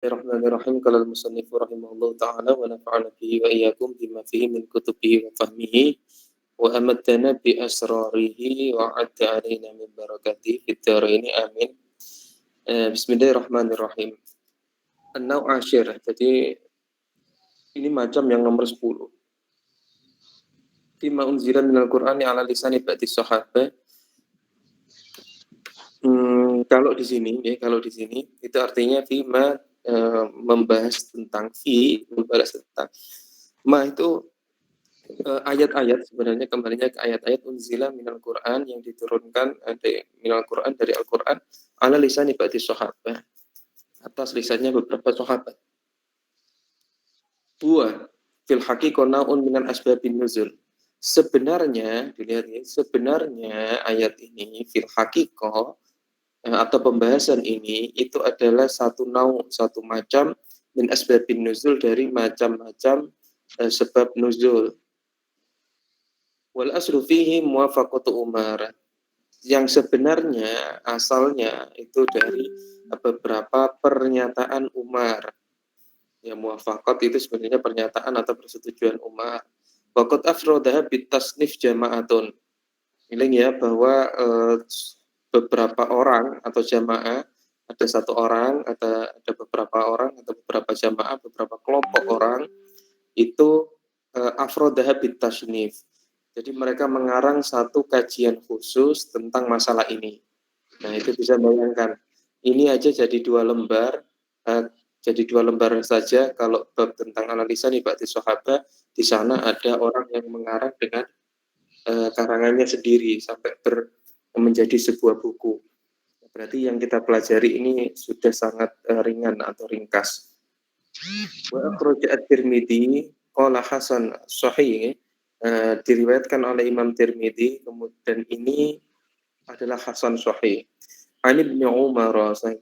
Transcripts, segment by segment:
Bismillahirrahmanirrahim. Qala al-musannifu rahimahullahu ta'ala wa nafa'ana bihi wa iyyakum bima fihi min kutubihi wa fahmihi wa amaddana bi asrarihi wa adda alaina min barakatihi fid dharaini amin. Bismillahirrahmanirrahim. An-naw' asyir. Jadi ini macam yang nomor 10. Fima unzila minal Qur'ani ala lisani ba'di sahabat. Kalau di sini itu artinya fima membahas tentang ma itu ayat-ayat, sebenarnya kembalinya ke ayat-ayat unzila minal Qur'an yang diturunkan minal Qur'an dari Al-Qur'an ala lisani ba'di sahabat, atas lisannya beberapa sahabat. Dua, fil haqiqah naun minan asbabin nuzul. Sebenarnya dilihat ya, sebenarnya ayat ini fil haqiqah atau pembahasan ini itu adalah satu macam min asbabin nuzul, dari macam-macam sebab nuzul. Wal aslu fihi muwafaqatu Umar. Yang sebenarnya asalnya itu dari beberapa pernyataan Umar. Ya, muwafaqat itu sebenarnya pernyataan atau persetujuan Umar. Waqad afrodaha bitasnif jama'atun. Ini ya, bahwa beberapa orang atau jamaah, ada satu orang, ada beberapa orang atau beberapa jamaah, beberapa kelompok orang itu afrodaha bitasnif. Jadi mereka mengarang satu kajian khusus tentang masalah ini. Nah, itu bisa bayangkan. Ini aja jadi 2 lembar, jadi 2 lembar saja kalau bab tentang analisa nih Ba'di Sahabat, di sana ada orang yang mengarang dengan karangannya sendiri sampai menjadi sebuah buku. Berarti yang kita pelajari ini sudah sangat ringan atau ringkas. Wa akhraja at-Tirmidzi qala hasan sahih, diriwayatkan oleh Imam Tirmidzi, kemudian ini adalah hasan sahih. An Ibnu Umar,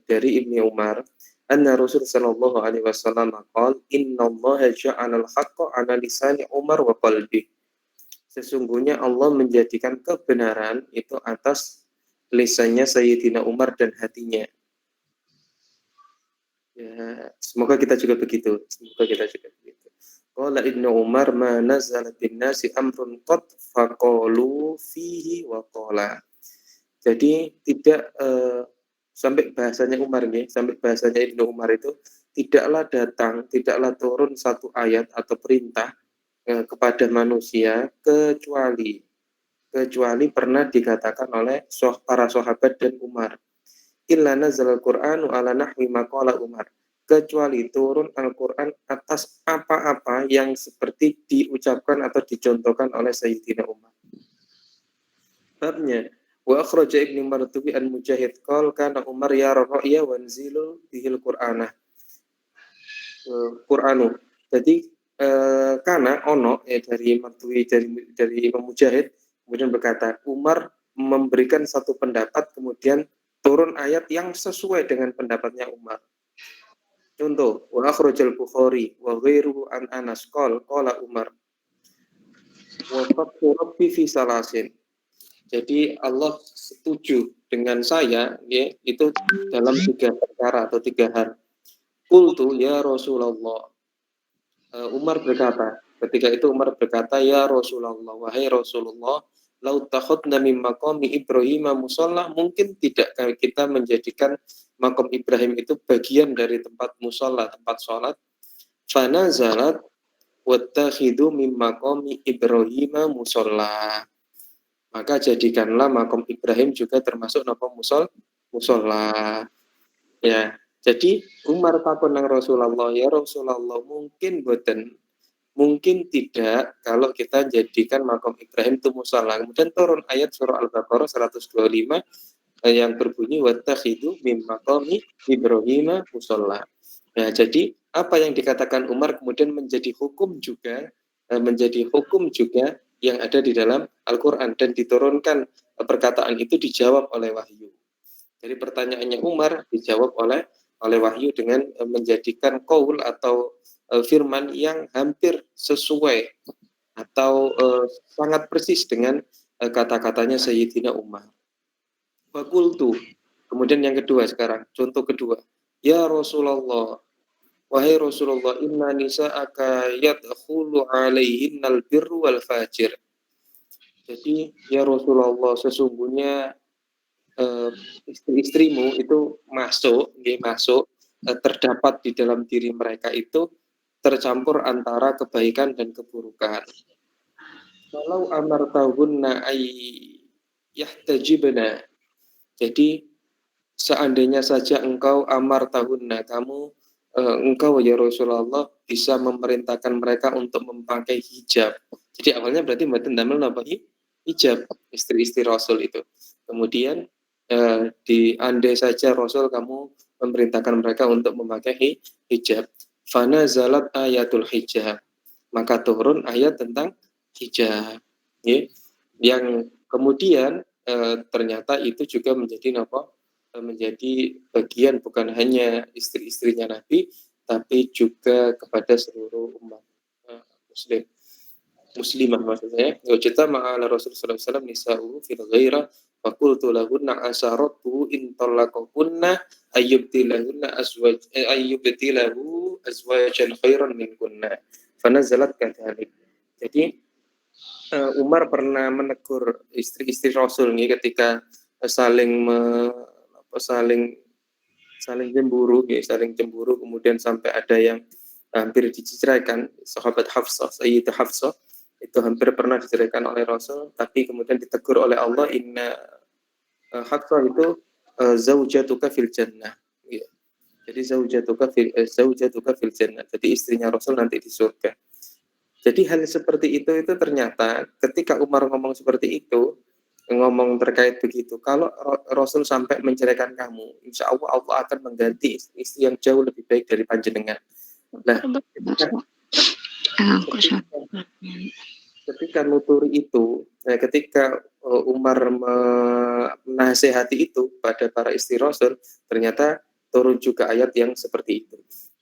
dari Ibnu Umar, anna Rasul sallallahu alaihi wasallam qala innallaha ja'ala al-haqqa 'ala lisani Umar wa qalbi. Sesungguhnya Allah menjadikan kebenaran itu atas lisannya Sayyidina Umar dan hatinya. Ya, semoga kita juga begitu. Qala Ibnu Umar ma nazala bin nasi amrun qad faqalu fihi wa qala. Jadi tidak sampai bahasanya Umar nih, sampai bahasanya Ibnu Umar itu tidaklah turun satu ayat atau perintah kepada manusia kecuali pernah dikatakan oleh para sahabat dan Umar. Illa nazalal Qur'anu ala nahwi maqala Umar. Kecuali turun Al-Quran atas apa-apa yang seperti diucapkan atau dicontohkan oleh Sayyidina Umar. Babnya, wa akhraja Ibnu Martubi an Mujahid qala kana Umar yara ra'ya wanzilu bihil Qur'anah. Qur'anu. Jadi karena ono dari Martubi, dari Imam Mujahid, kemudian berkata Umar memberikan satu pendapat, kemudian turun ayat yang sesuai dengan pendapatnya Umar. Contoh, wa akhrajal Bukhari wa ghairuhu an Anas qala Umar wa faqtu rabbi fi salasin. Jadi Allah setuju dengan saya ya, itu dalam 3 perkara atau 3 hal. Qultu ya Rasulullah. Umar berkata, ketika itu Umar berkata, ya Rasulullah, wahai Rasulullah, lau takhudna min maqami Ibrahim musalla, mungkin tidak kita menjadikan makom Ibrahim itu bagian dari tempat musalla, tempat sholat. Fanazalat wattakhidu min maqami Ibrahim musalla. Maka jadikanlah makom Ibrahim juga termasuk napa musalla. Ya, jadi Umar takon nang Rasulullah, ya Rasulullah, mungkin tidak kalau kita jadikan makom Ibrahim itu musalla. Kemudian turun ayat surah Al-Baqarah 125 yang berbunyi wattakhidu min maqami Ibrahim musalla. Nah, jadi apa yang dikatakan Umar kemudian menjadi hukum juga yang ada di dalam Al-Qur'an, dan diturunkan perkataan itu dijawab oleh wahyu. Jadi pertanyaannya Umar dijawab oleh wahyu dengan menjadikan qaul atau firman yang hampir sesuai atau sangat persis dengan kata-katanya Sayyidina Umar. Fakultu. Kemudian yang kedua sekarang, contoh kedua. Ya Rasulullah, Wahai Rasulullah, inna nisa'aka yadkhulu alaihinnal birru wal fajir. Jadi ya Rasulullah, sesungguhnya istri-istrimu itu masuk, terdapat di dalam diri mereka itu tercampur antara kebaikan dan keburukan. Kalau amartahunna ay yahtajibna. Jadi seandainya saja engkau amartahunna, engkau ya Rasulullah bisa memerintahkan mereka untuk memakai hijab. Jadi awalnya berarti mboten damel napa hijab istri-istri Rasul itu. Kemudian andai saja Rasul kamu memerintahkan mereka untuk memakai hijab. Fana zalat ayatul hijab. Maka turun ayat tentang hijab. Ya. Yang kemudian ternyata itu juga menjadi apa? Menjadi bagian bukan hanya istri-istrinya Nabi, tapi juga kepada seluruh umat muslimah maksudnya. Wajata ma'ala Rasulullah SAW nisa'uhu fil ghairah wa qultu lahunna asaratu in talaqahunna ayyubtilahu azwajan khairan minkunna fanazalat kadhalik. Jadi Umar pernah menegur istri-istri Rasul nih ketika saling saling saling cemburu kemudian sampai ada yang hampir diceraikan. Sahabat Hafsah, Sayyidah Hafsah itu hampir pernah diceraikan oleh Rasul, tapi kemudian ditegur oleh Allah, inna Hafsah itu zaujatuka fil jannah. Ya. Jadi zaujatuka fil jannah. Jadi istrinya Rasul nanti di surga. Jadi hal seperti itu ternyata ketika Umar ngomong seperti itu, ngomong terkait begitu, kalau Rasul sampai menceraikan kamu, insya Allah Allah akan mengganti istri yang jauh lebih baik dari panjenengan. Nah, ketika nuturi itu, ketika Umar menasehati itu pada para istri Rasul, ternyata turun juga ayat yang seperti itu.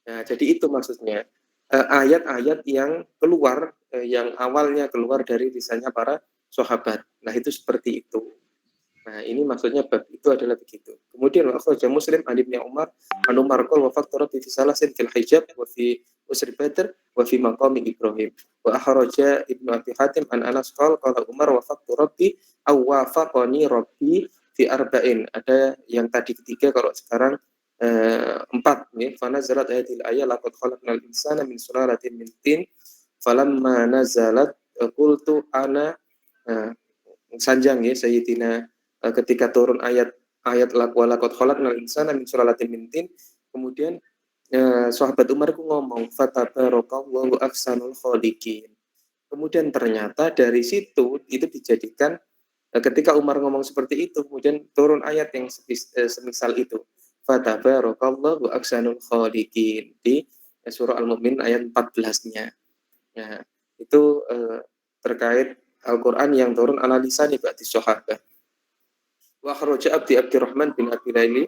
Nah, jadi itu maksudnya ayat-ayat yang keluar, yang awalnya keluar dari lisannya para sahabat. Nah, itu seperti itu. Nah, ini maksudnya bab itu adalah begitu. Kemudian akhraja Muslim an Ibnu Umar an Umar qala wa faqtara fi salasin fil hijab wa fi usri Badr wa fi maqami Ibrahim. Wa akhraja Ibnu Abi Hatim an Anas qala Umar wa faqtu rabbi aw wafaqani rabbi fi arba'in. Ada yang tadi ketiga, kalau sekarang empat nih. Fa nazalat ayatil ayat laqad khalaqnal insana min sulalatin min tin falamma nazalat qultu ana sanjang ya Sayyidina ketika turun ayat walaqad khalaqnal insana min sulalatin min tin, kemudian sahabat Umar ku ngomong fatabarakallahu ahsanul khaliqin. Kemudian ternyata dari situ itu dijadikan ketika Umar ngomong seperti itu kemudian turun ayat yang semisal itu. Fatabarakallahu ahsanul khaliqin di surah Al-Mu'min ayat 14-nya. Nah, itu terkait Al-Qur'an yang turun ala lisani ba'di sahabat. Wa kharaja Abdurrahman bin Abi Laili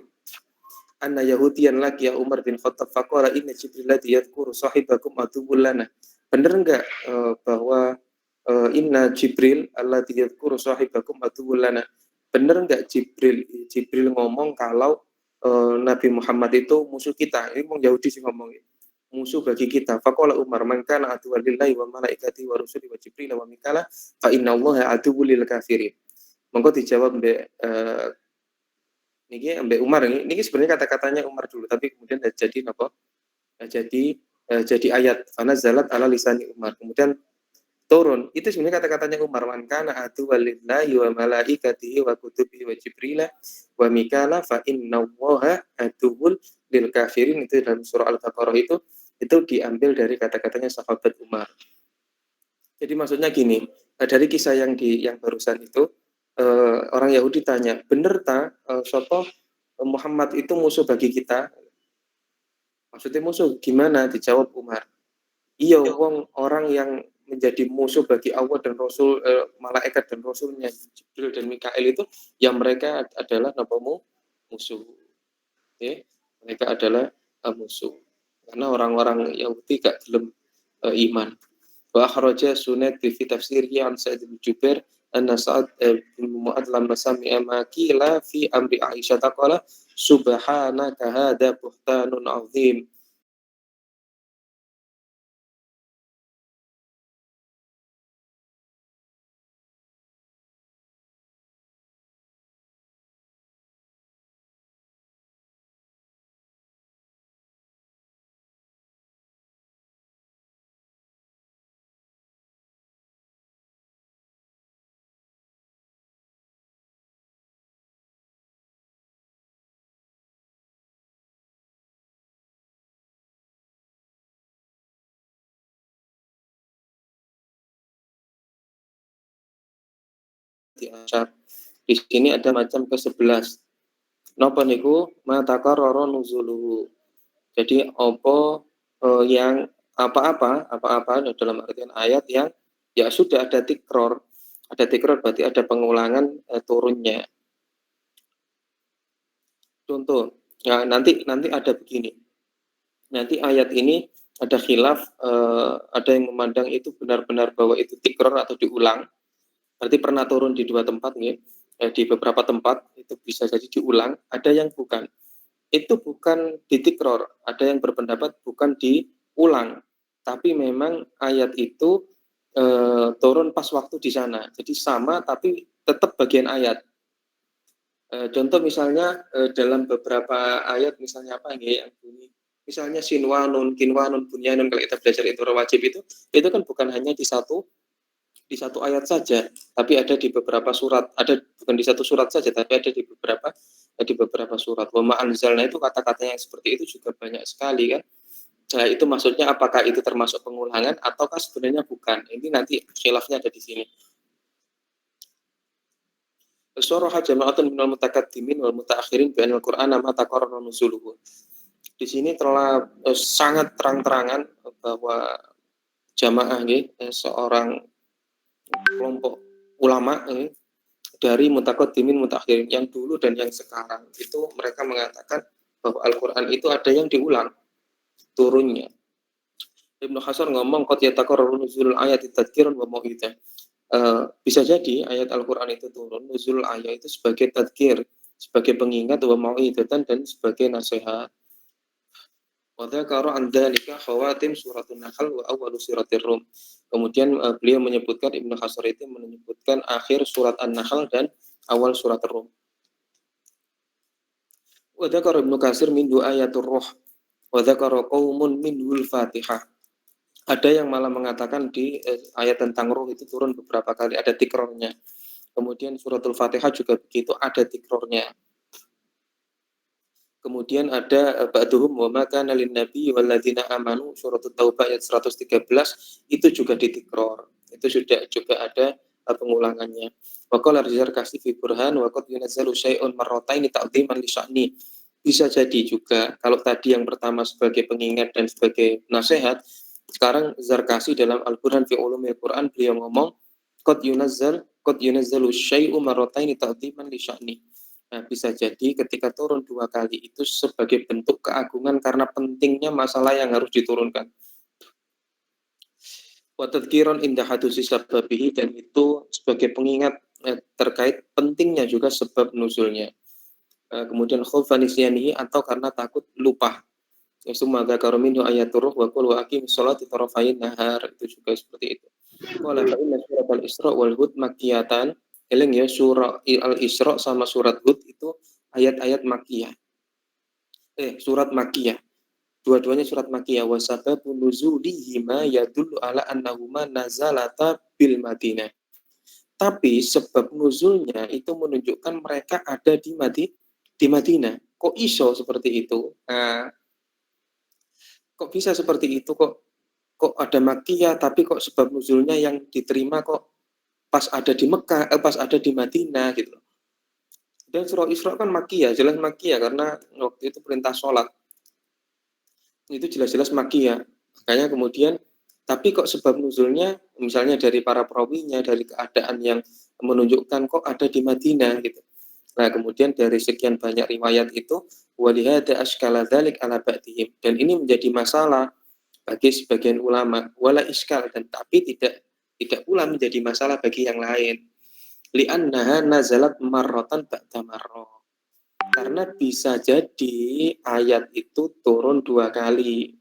anna Yahudiyan laki ya Umar bin Khattab faqala inna Jibril ladzi yadhkuru sahibakum aduwwul lana. Benar enggak bahwa inna Jibril alladzi yadhkuru sahibakum aduwwul lana. Benar enggak Jibril ngomong kalau Nabi Muhammad itu musuh kita. Ini ngomong Yahudi sih ngomong musuh bagi kita. Faqala Umar man kana aduwwan lillahi wa malaikatihi wa rusuli wa Jibril wa Mikala fa inna Allaha aduwwul lil kafirin. Monggo dijawab Mbak Umar ini sebenarnya kata-katanya Umar dulu, tapi kemudian jadi apa? Jadi ayat karena zalat ala lisani Umar. Kemudian turun. Itu sebenarnya kata-katanya Umar, man kana atu walillahi wa malaikatihi wa kutubihi wa jibrila wa mikala fa innallaha aduwwul lil kafirin. Itu dalam surah Al-Baqarah itu diambil dari kata-katanya sahabat Umar. Jadi maksudnya gini, dari kisah yang barusan itu orang Yahudi tanya, bener tak sopo Muhammad itu musuh bagi kita? Maksudnya musuh gimana? Dijawab Umar, iya wong orang yang menjadi musuh bagi Allah dan Rasul, malaikat dan Rasulnya Jibril dan Mikail itu, yang mereka adalah napamu musuh. Ya, mereka adalah musuh. Karena orang-orang Yahudi gak gelem iman. Wa akhraja Sunaid fi tafsirhi an Sa'id bin Jubair anna Sa'ad bin Mu'adh lamma sami'a ma qila fi amri Aisyah taqala subhanaka hadza buhtanun 'azim. asyar. Di sini ada macam ke-11. Napa niku matakarrara nuzuluhu. Jadi yang apa-apa dalam artian ayat yang ya sudah ada tikror. Ada tikror berarti ada pengulangan turunnya. Contoh, ya nanti ada begini. Nanti ayat ini ada khilaf, ada yang memandang itu benar-benar bahwa itu tikror atau diulang. Berarti pernah turun di dua tempat nih. Di beberapa tempat itu bisa jadi diulang, ada yang bukan. Itu bukan ditikror, ada yang berpendapat bukan diulang, tapi memang ayat itu turun pas waktu di sana. Jadi sama tapi tetap bagian ayat. Contoh misalnya dalam beberapa ayat misalnya apa yang bunyi misalnya sinwanun, kinwanun, bunyanun kalau kita belajar itu wajib itu kan bukan hanya di satu ayat saja, tapi ada di beberapa surat, ada bukan di satu surat saja, tapi ada di beberapa surat. Wa ma anzalna itu kata-kata yang seperti itu juga banyak sekali kan. Nah, itu maksudnya apakah itu termasuk pengulangan ataukah sebenarnya bukan? Ini nanti khilafnya ada di sini. Suraha jama'atun minal mutakaddimin wal mutaakhirin bi anil Qur'ana ma taqarrara nuzuluhu. Di sini telah sangat terang-terangan bahwa jamaah seorang kelompok ulama dari mutakaddimin mutakhirin yang dulu dan yang sekarang itu mereka mengatakan bahwa Al-Qur'an itu ada yang diulang turunnya. Ibnu Hasan ngomong qad yatakarraru nuzulul ayati tadhkiran wa mau'idah. Bisa jadi ayat Al-Qur'an itu turun nuzul ayat itu sebagai tadhkir, sebagai pengingat wa mau'idatan dan sebagai nasihat. Wa dzakara an dzalika khawatim suratun Nahl wa awwalu suratir Rum. Kemudian beliau menyebutkan Ibnu Hasan itu menyebutkan akhir surat An-Nahl dan awal surat Rum. Wa dzakara Ibnu Katsir min ayatur ruh wa dzakara qaumun minhul Fatihah. Ada yang malah mengatakan di ayat tentang ruh itu turun beberapa kali, ada tikrornya. Kemudian suratul Fatihah juga begitu, ada tikrornya. Kemudian ada ba'duhum wa ma kana lin nabi wal ladzina amanu suratul Taubah ayat 113 itu juga ditikror. Itu sudah juga ada pengulangannya. Wa qala Rizarkasi fi Burhan wa qad yunazzalu syai'un marrataini ta'dhiman li sya'ni. Bisa jadi juga kalau tadi yang pertama sebagai pengingat dan sebagai nasihat, sekarang Zarkasi dalam Al-Burhan fi Ulumil Quran beliau ngomong qad yunazzalu syai'u marrataini ta'dhiman li sya'ni. Nah, bisa jadi ketika turun dua kali itu sebagai bentuk keagungan karena pentingnya masalah yang harus diturunkan. Wa tadhkiran inda hadusi sababihi, dan itu sebagai pengingat terkait pentingnya juga sebab nuzulnya. Kemudian khaufan nisyanihi, atau karena takut lupa. Summa dzakara minhu ayatul ruh wa qul wa aqim sholati tarafayn nahar, itu juga seperti itu. Qala fa inna surat al-Isra wal Hud makkiyatan. Eling ya, surah al-Isra sama surat Hud itu ayat-ayat makkiyah. Surat makkiyah. Dua-duanya surat makkiyah. Wa sababu nuzulihima yadullu ala annahuma nazalata bil Madinah. Tapi sebab nuzulnya itu menunjukkan mereka ada di Madinah. Kok iso seperti itu? Nah, kok bisa seperti itu? Kok ada makkiyah tapi kok sebab nuzulnya yang diterima kok pas ada di Mekah, pas ada di Madinah gitu. Dan surah Isra kan makkiyah, jelas makkiyah karena waktu itu perintah sholat. Itu jelas-jelas makkiyah. Makanya kemudian, tapi kok sebab nuzulnya misalnya dari para perawinya, dari keadaan yang menunjukkan kok ada di Madinah gitu. Nah, kemudian dari sekian banyak riwayat itu, walihada ashkala dzalik ala ba'dihim, dan ini menjadi masalah bagi sebagian ulama, wala iskal, dan tapi tidak pula menjadi masalah bagi yang lain. Li'annaha nazalat marratan ba'da marrah. Karena bisa jadi ayat itu turun dua kali,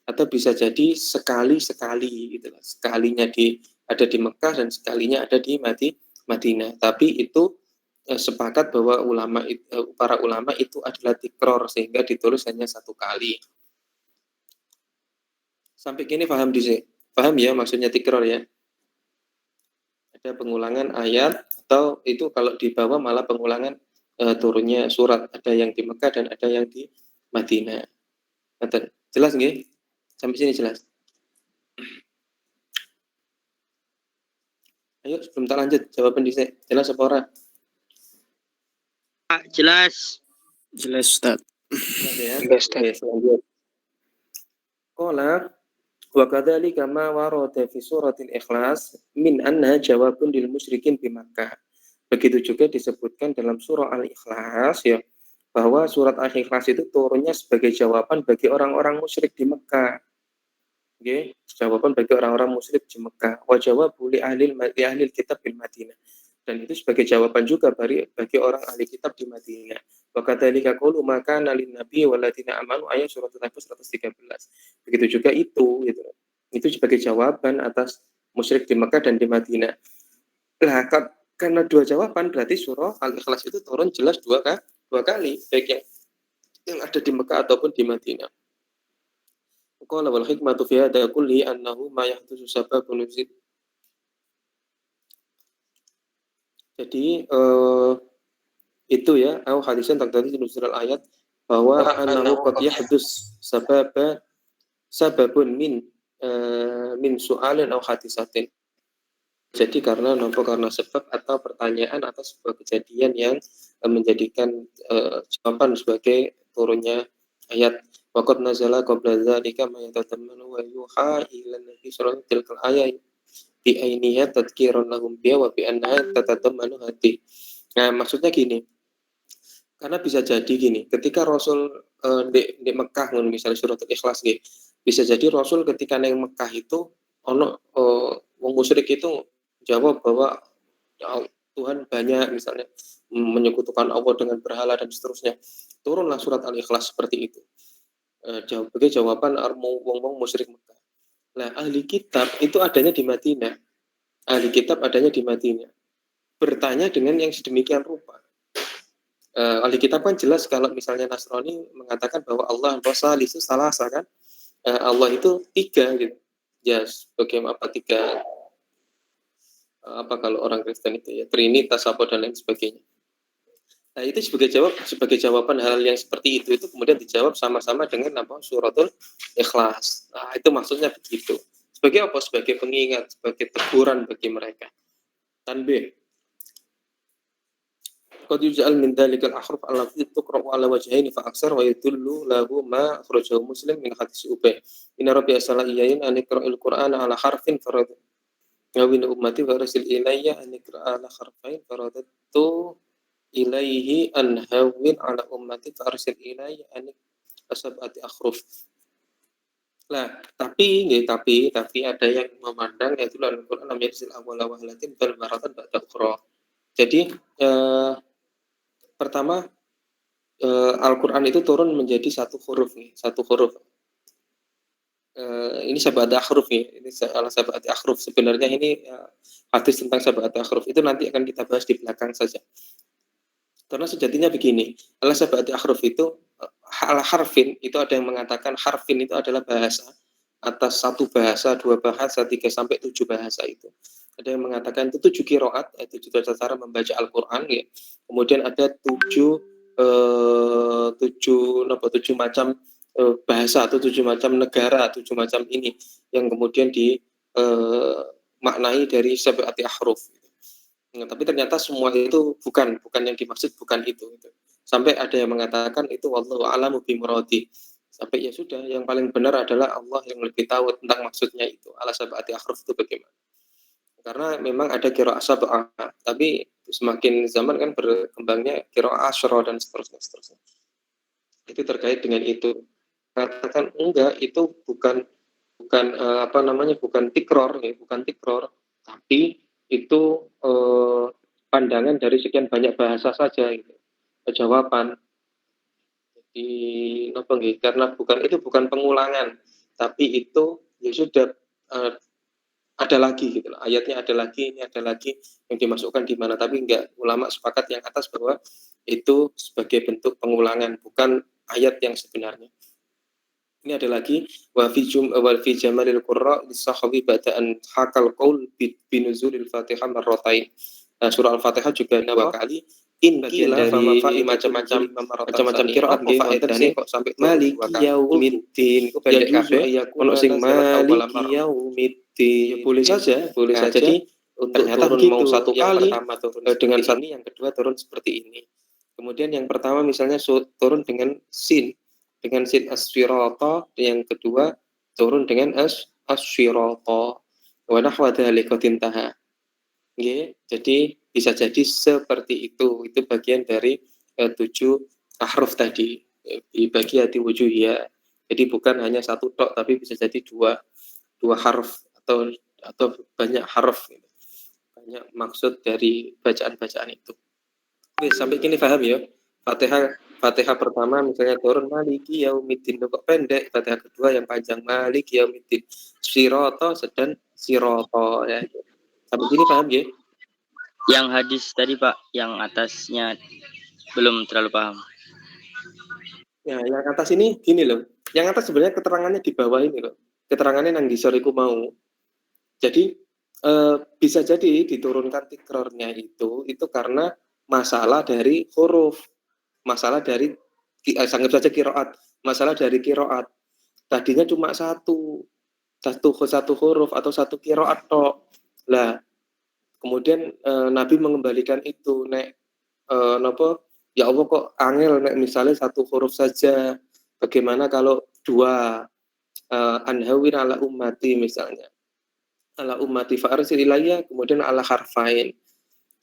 atau bisa jadi sekali-sekali gitu. Sekalinya ada di Mekah dan sekalinya ada di Madinah. Tapi itu sepakat bahwa para ulama itu adalah tikror, sehingga ditulis hanya satu kali. Sampai kini paham paham ya maksudnya tikror ya? Ada pengulangan ayat, atau itu kalau di bawah malah pengulangan turunnya surat, ada yang di Mekah dan ada yang di Madinah. Jelas nggih? Sampai sini jelas. Ayo sebelum tak lanjut jawaban dhisik. Jelas apa ora? Jelas. Jelas Ustaz. Jelas ya. Jelas, Ustaz. Oke, selanjutnya. Qala wa kadzalika ma warada fi suratil Ikhlas min anna jawabun lil musyrikin bi Makkah. Begitu juga disebutkan dalam surah Al-Ikhlas ya, bahwa surat Al-Ikhlas itu turunnya sebagai jawaban bagi orang-orang musyrik di Mekah. Oke, jawaban bagi orang-orang musyrik di Mekah. Wa jawabu li ahli kitab bil Madinah. Dan itu sebagai jawaban juga bagi orang ahli kitab di Madinah. Wa kadzalika qulu maka nalin nabi waladina amanu ayat surat Al-Anfal 113. Begitu juga itu gitu. Itu sebagai jawaban atas musyrik di Mekah dan di Madinah. Lah karena dua jawaban berarti surah Al-Ikhlas itu turun jelas dua kali, baik yang ada di Mekah ataupun di Madinah. Qala wal hikmatu fi hadza kulli annahu ma yahdusu sababun nuzul. Jadi itu ya, au hadisan taqdiri nuzul ayat bahwa annahu qad yahdus sababun min su'alin au hadisatin. Jadi karena sebab atau pertanyaan atas sebuah kejadian yang menjadikan jawaban sebagai turunnya ayat. Waqad nazala qabla dzalika ma yatatammanu wa yuha ila nabi sallallahu alaihi wasallam ayat bi ainiha tadhkiran lahum bi wa bi annaha tatatammanu hati. Nah, maksudnya gini. Karena bisa jadi gini, ketika Rasul di Mekah misalnya surat Al-Ikhlas gitu, bisa jadi Rasul ketika neng Mekah itu ono wong musyrik itu jawab bahwa Tuhan banyak misalnya menyekutukan Allah dengan berhala dan seterusnya. Turunlah surat Al-Ikhlas seperti itu. Sebagai jawaban wong musyrik Mekah. Nah, ahli kitab itu adanya di Madinah. Ahli kitab adanya di Madinah. Bertanya dengan yang sedemikian rupa. Ahli kitab kan jelas kalau misalnya Nasrani mengatakan bahwa Allah itu salah kan? Allah itu tiga gitu. Ya, bagaimana tiga? Apa kalau orang Kristen itu ya Trinitas apa dan lain sebagainya. Nah, itu sebagai jawaban hal yang seperti itu kemudian dijawab sama-sama dengan apa suratul Ikhlas. Nah, itu maksudnya begitu. Sebagai apa? Sebagai pengingat, sebagai teguran bagi mereka. Tanbih. Qad yuj'al min dhalikal ahruf allati tuqra'u ala wajhaini fa aksar wa yadullu lahu ma akhrajahu Muslim min hadits Ubay. Inna rabbi asala iyayin an iqra'il Qur'ana ala harfin farad. Ngawin ummati wa rasil ilayya an iqra'a ala harfain faradatu ilaihi an hawin ala ummati fa arsil ilayya an asabati akhruf. Nah, tapi ada yang memandang yaitu Al-Qur'an lam yazil awwala wahlatin bal maratan ba'da ukhra. Jadi pertama Al-Qur'an itu turun menjadi satu huruf. Ini sab'ati akhruf nih. Ini sab'ati akhruf. Sebenarnya ini hadis tentang sab'ati akhruf itu nanti akan kita bahas di belakang saja. Karena sejatinya begini, sab'ati akhruf itu harfin itu ada yang mengatakan harfin itu adalah bahasa atas satu bahasa, dua bahasa, 3 sampai 7 bahasa itu. Ada yang mengatakan itu 7 qiraat, itu cara membaca Al-Qur'an ya. Kemudian ada 7 macam bahasa atau 7 macam negara, 7 macam ini yang kemudian dimaknai dari sab'ati ahruf. Nah, tapi ternyata semua itu bukan yang dimaksud, bukan itu. Sampai ada yang mengatakan itu wallahu a'lamu bi muradi. Sampai ya sudah, yang paling benar adalah Allah yang lebih tahu tentang maksudnya itu. Ala sab'ati ahruf itu bagaimana? Karena memang ada qiraah sab'ah, tapi semakin zaman kan berkembangnya qiraah asyra dan seterusnya. Itu terkait dengan itu. Katakan enggak, itu bukan tikror ya, bukan tikror, tapi itu pandangan dari sekian banyak bahasa saja gitu. Jawaban. Jadi karena bukan pengulangan, tapi itu ya sudah ada lagi gitu. Ayatnya ada lagi, ini ada lagi yang dimasukkan di mana, tapi enggak, ulama sepakat yang atas bahwa itu sebagai bentuk pengulangan, bukan ayat yang sebenarnya. Ini ada lagi wa fi jamalil qurra lisahabi ba'da'an hakal qaul binuzulil Fatihah marratain. Nah, surah Al-Fatihah juga 2 kali bagian dari macam-macam qiraat nggih kok sampai maliki yaumiddin iku pendek kabeh ono sing maliki yaumiddin. Boleh saja. Jadi untuk turun mau satu kali, dengan ini, yang kedua turun seperti ini. Kemudian yang pertama misalnya turun dengan sin as-sirata, yang kedua turun dengan as-sirata. Wa nahwa dzalika tintaha. Jadi bisa jadi seperti itu. Itu bagian dari 7 ahruf tadi. Dibagi hati wujuh ya. Jadi bukan hanya satu tok, tapi bisa jadi dua harf atau banyak harf. Banyak maksud dari bacaan-bacaan itu. Oke, sampai kini paham ya? Fatihah pertama misalnya turun maliki yaumiddin, kok pendek. Fatihah kedua yang panjang maliki yaumiddin. Sirata dan sirata ya. Sampai kini paham ya? Yang hadis tadi Pak, yang atasnya belum terlalu paham. Ya, yang atas ini gini loh. Yang atas sebenarnya keterangannya di bawah ini loh. Keterangannya yang disoriku mau. Jadi bisa jadi diturunkan tikrornya itu karena masalah dari huruf, masalah dari anggap saja kiroat, masalah dari kiroat. Tadinya cuma satu huruf atau satu kiroat tok. Lah, kemudian Nabi mengembalikan itu, nopo, ya Allah kok angel nek misalnya satu huruf saja. Bagaimana kalau dua, anhawin ala ummati misalnya. Ala ummati fa'arsil ilayya, kemudian ala harfain.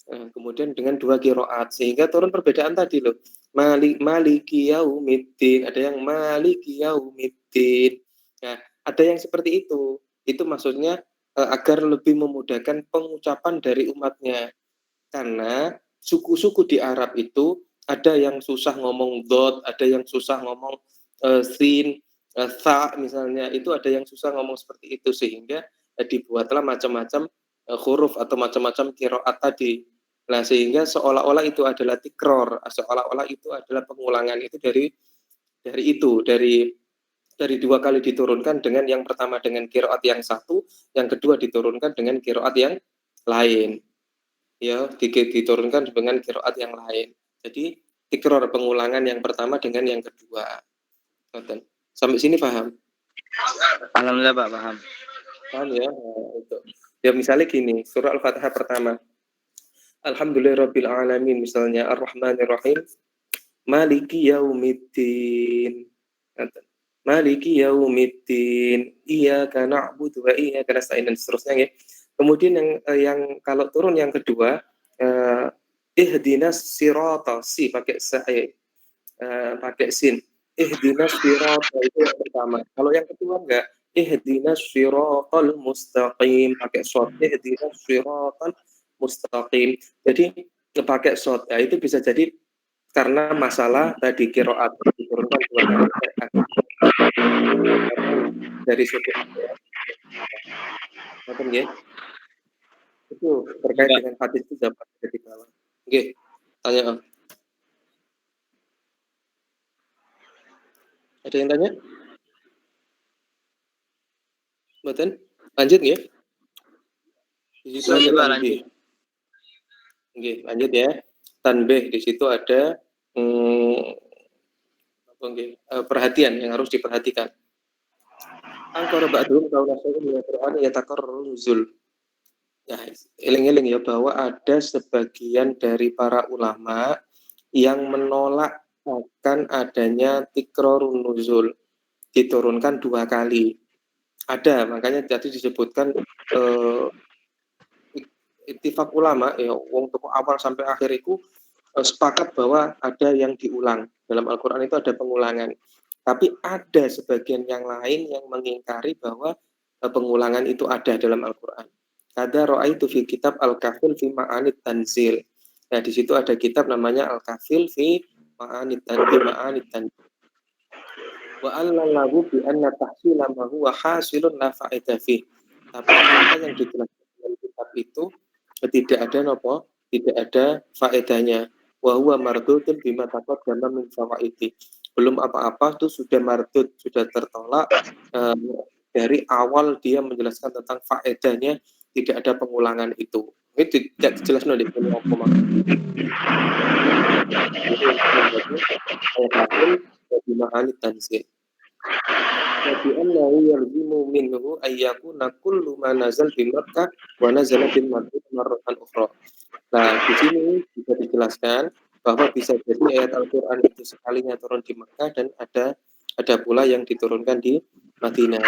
Kemudian dengan dua kiroat, sehingga turun perbedaan tadi loh. Maliki yaumiddin, ada yang maliki yaumiddin. Nah, ada yang seperti itu. Itu maksudnya agar lebih memudahkan pengucapan dari umatnya. Karena suku-suku di Arab itu ada yang susah ngomong dot, ada yang susah ngomong sin, tha misalnya, itu ada yang susah ngomong seperti itu, sehingga dibuatlah macam-macam huruf atau macam-macam kiroat tadi. Nah, sehingga seolah-olah itu adalah tikror, seolah-olah itu adalah pengulangan itu dari dua kali diturunkan, dengan yang pertama dengan kiroat yang satu, yang kedua diturunkan dengan kiroat yang lain. Ya, diturunkan dengan kiroat yang lain. Jadi tikror, pengulangan yang pertama dengan yang kedua. Sampai sini paham? Alhamdulillah Pak, paham. Paham ya? Ya misalnya gini, surah Al-Fatihah pertama. Alhamdulillahirabbil alamin, misalnya Ar-Rahmanir-Rahim, Maliki yaumiddin. Maliki yaumiddin, iyyaka na'budu wa iyyaka nasta'in, dan seterusnya ya. Kemudian yang kalau turun yang kedua, ihdinas sirata, si pakai pakai sin. Ihdinas sirata, itu yang pertama. Kalau yang kedua enggak, ihdinas siratal mustaqim, pakai short. Ihdinas siratal mustaqim. Jadi pakai short. Ya, itu bisa jadi karena masalah tadi kiroat diturunkan dua kali dari suku ya. Ya. Itu terkait dengan hadis itu dapat di bawah. Oke, tanya Om. Ada yang tanya? Betul? Lanjut ya? Di situ ada tanbih. Oke, lanjut ya. Tanbih, di situ ada perhatian yang harus diperhatikan. Angkara ba'dhum qaula syai'in min al-Qur'an yatakarraru nuzul. Nah, eling-eling ya, bahwa ada sebagian dari para ulama yang menolak akan adanya tikrorun nuzul, diturunkan dua kali. Ada, makanya tadi disebutkan ittifaq ulama ya, wong toko awal sampai akhir itu sepakat bahwa ada yang diulang. Dalam Al-Qur'an itu ada pengulangan. Tapi ada sebagian yang lain yang mengingkari bahwa pengulangan itu ada dalam Al-Qur'an. Kada ra'aitu fi kitab Al-Kafil fi Ma'anid Tanzil. Nah, di situ ada kitab namanya Al-Kafil fi Ma'anid Tanzil. Wa allahu bi anna tahsila ma huwa hasilun la fa'idah fi. Tapi apa yang dijelaskan dalam kitab itu tidak ada nopo, tidak ada faedahnya. Wa huwa mardudun bima taqaddama min fawaidi. Belum apa-apa itu sudah mardud, sudah tertolak dari awal dia menjelaskan tentang faedahnya, tidak ada pengulangan itu. Ini tidak dijelaskan oleh Ibnu Umar. Jadi bima anit tanzil. Wa bi annahu yalzimu minhu ayyakuna kullu ma nazal bi Makkah wa nazala bil Madinah marratan ukhra. Nah, di sini bisa dijelaskan bahwa bisa jadi ayat Al-Qur'an itu sekalinya turun di Mekah dan ada pula yang diturunkan di Madinah.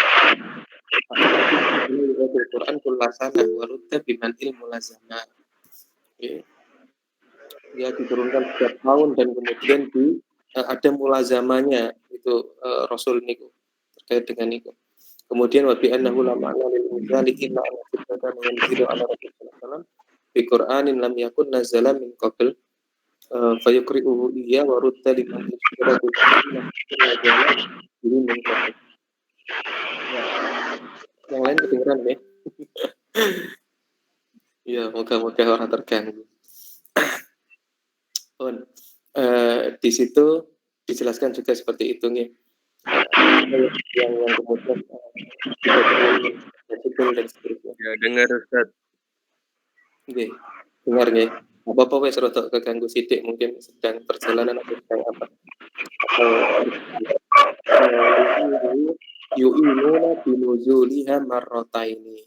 Al-Qur'an kullasana wa rudda biman ilmu lazama. Oke. Ya diturunkan setiap tahun dan kemudian ada mulazamanya itu Rasul niku terkait dengan itu. Kemudian wa bi annahu la ma'na lil inzali illa an yatibatan yanzilu ala Rasulullah sallallahu alaihi wasallam bi Qur'anin lam yakun nazala min qabl fayuqri'uhu iya wa rudda liman yashkura bi ini min qabl. Yang lain kedengeran ya? Ya, moga-moga orang terganggu. Di situ dijelaskan juga seperti itu nih. Yang kemudian dan seterusnya. Ya, dengar Ustaz. Oke, dengar nih. Apa-apa wes rodok keganggu sidik mungkin sedang perjalanan atau sedang apa. Yu'inuna binuzuliha marrotaini.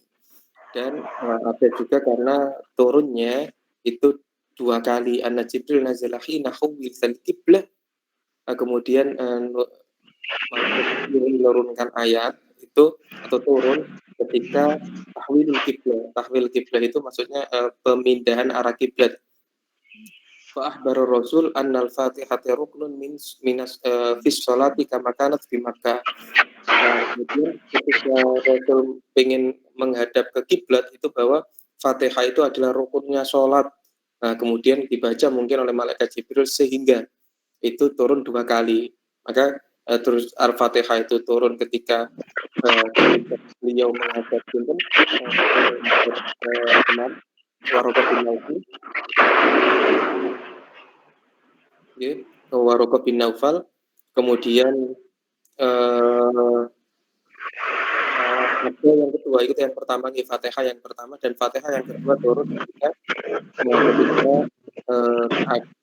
Dan ada juga karena turunnya itu 2 kali. Anna Jibril nazala hina huwil qiblah. Kemudian menurunkan ayat itu atau turun ketika tahwilul kiblah. Tahwil kiblah itu maksudnya pemindahan arah kiblat. Fa akhbara Rasul annal Fatihata ruknun minas fis sholati kama kanat fi Makkah. Kemudian ketika Rasul ingin menghadap ke kiblat itu bahwa Fatihah itu adalah rukunnya sholat. Nah, kemudian dibaca mungkin oleh malaikat Jibril sehingga itu turun 2 kali. Maka terus Al-Fatihah itu turun ketika beliau menghadap teman Waraqah bin Naufal. Waraqah bin Naufal. Kemudian ada yang kedua itu yang pertama Fatihah yang pertama dan Fatihah yang kedua turun ketika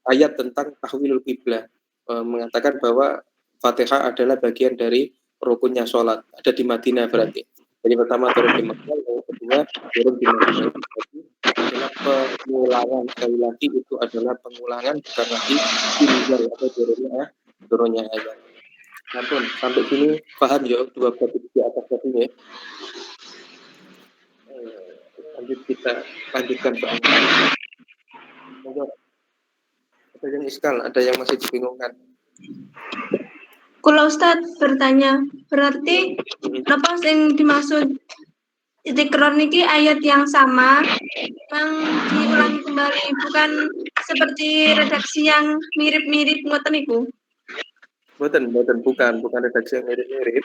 ayat tentang tahwilul kiblah mengatakan bahwa Fatihah adalah bagian dari rukunnya sholat. Ada di Madinah berarti. Jadi pertama turun di Mekah, yang kedua turun di Madinah. Jadi adalah pengulangan. Sekali lagi itu adalah pengulangan bukan lagi inzal atau turunnya ayat. Ampun, sampai sini paham ya dua bab di atas tadi ya. Lanjut kita lanjutkan soalnya. Ada yang iskal, ada yang masih dibingungkan. Kalau Ustadz bertanya, berarti apa yang dimaksud Istiqrar niki ayat yang sama yang diulangi kembali, bukan seperti redaksi yang mirip-mirip ngoten niku? Bukan redaksi yang mirip-mirip.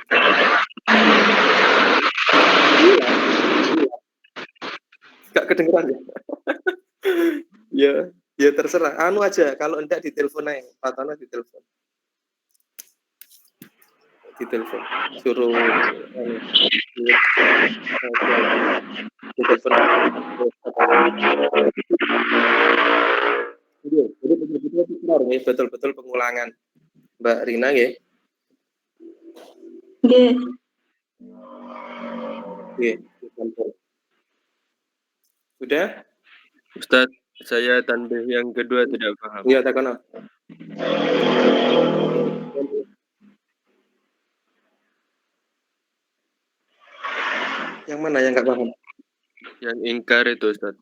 Gak kedengeran ya? Ya terserah. Anu aja, kalau enggak ditelepon aja. Patana ditelepon. Suruh ditelepon. Jadi betul-betul pengulangan. Mbak Rina ya. Nggih. Sudah? Ustaz, saya tanbih yang kedua tidak paham. Iya, takon. Yang mana yang enggak paham? Yang ingkar itu, Ustaz.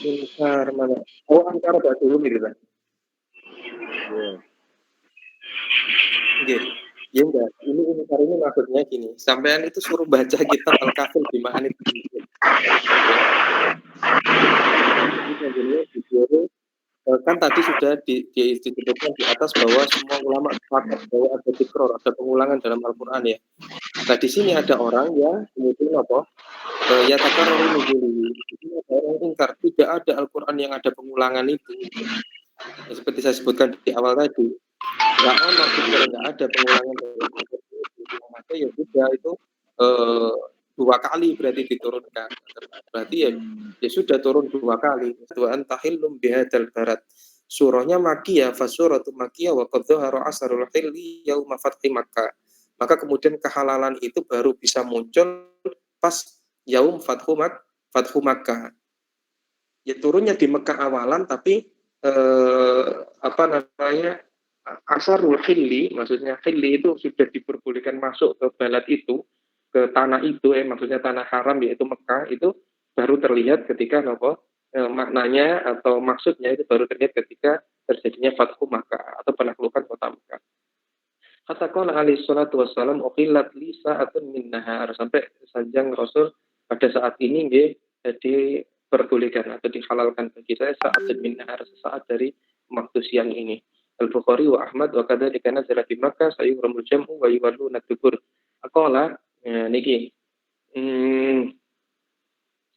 Ingkar mana? Oh, angkar Pak dulu gitu kan. Ya. Oke. Ya enggak, ini maksudnya gini, sampean itu suruh baca kitab Al-Kafil di Ma'anid. Kan tadi sudah disebutkan di atas bahwa semua ulama sepakat bahwa ada tikror, ada pengulangan dalam Al-Quran ya. Nah di sini ada orang yang kemudian apa? Ya takarrur nuzuli. Ini ada orang ingkar, tidak ada Al-Quran yang ada pengulangan itu. Ya, seperti saya sebutkan di awal tadi, nggak ada pengulangan dalam maka ya sudah itu 2 kali berarti diturunkan. Berarti ya sudah turun 2 kali. Wa antahillum bihadzal barat. surahnya Makiyah, fasuratu Makiyah wa qad dhahara asarul hilli yauma fathi Makkah. Maka kemudian kehalalan itu baru bisa muncul pas yaum fathu Makkah. Ya turunnya di Mekah awalan, tapi apa namanya, asarul hilli, maksudnya hilli itu sudah diperbolehkan masuk ke balad itu, ke tanah itu, maksudnya tanah haram yaitu Mekah, itu baru terlihat ketika maknanya atau maksudnya itu baru terlihat ketika terjadinya fathu Makkah atau penaklukan kota Mekah. Kata qala alaihi salatu wassalam ukhillat li sa'atun min nahar, sampai sanjang Rasul pada saat ini nggih diperbolehkan atau dihalalkan bagi saya sa'atun min nahar, sesaat dari waktu siang ini. Al-Bukhari wa Ahmad wa kadzalika nazala fi Makkah sayuhramul jam'u wa yuwalluna dubur. Aqala niki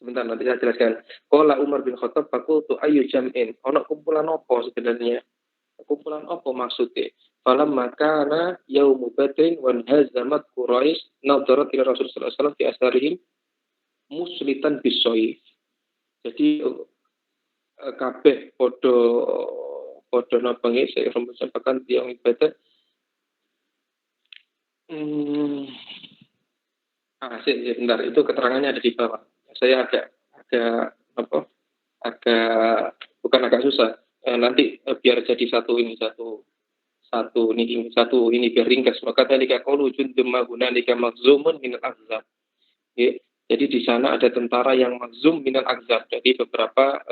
sebentar nanti saya jelaskan. Qala Umar bin Khattab faqultu ayyu jam'in, ono kumpulan apa sebenarnya? Kumpulan apa maksudnya? Falam makana yaumu badrin wan hazamat Quraisy nadarat ila Rasul sallallahu alaihi wasallam fi asarihim muslitan bisoif. Jadi kabeh podo napa nggih saya sampaikan tiyang ibadah. Sebentar, itu keterangannya ada di bawah. Saya agak agak susah. Nanti biar jadi satu ini biar ringkas. Maka tadi qaulu jundum hunalika maghzumun minal ahzab. Jadi di sana ada tentara yang maghzum minal ahzab. Jadi beberapa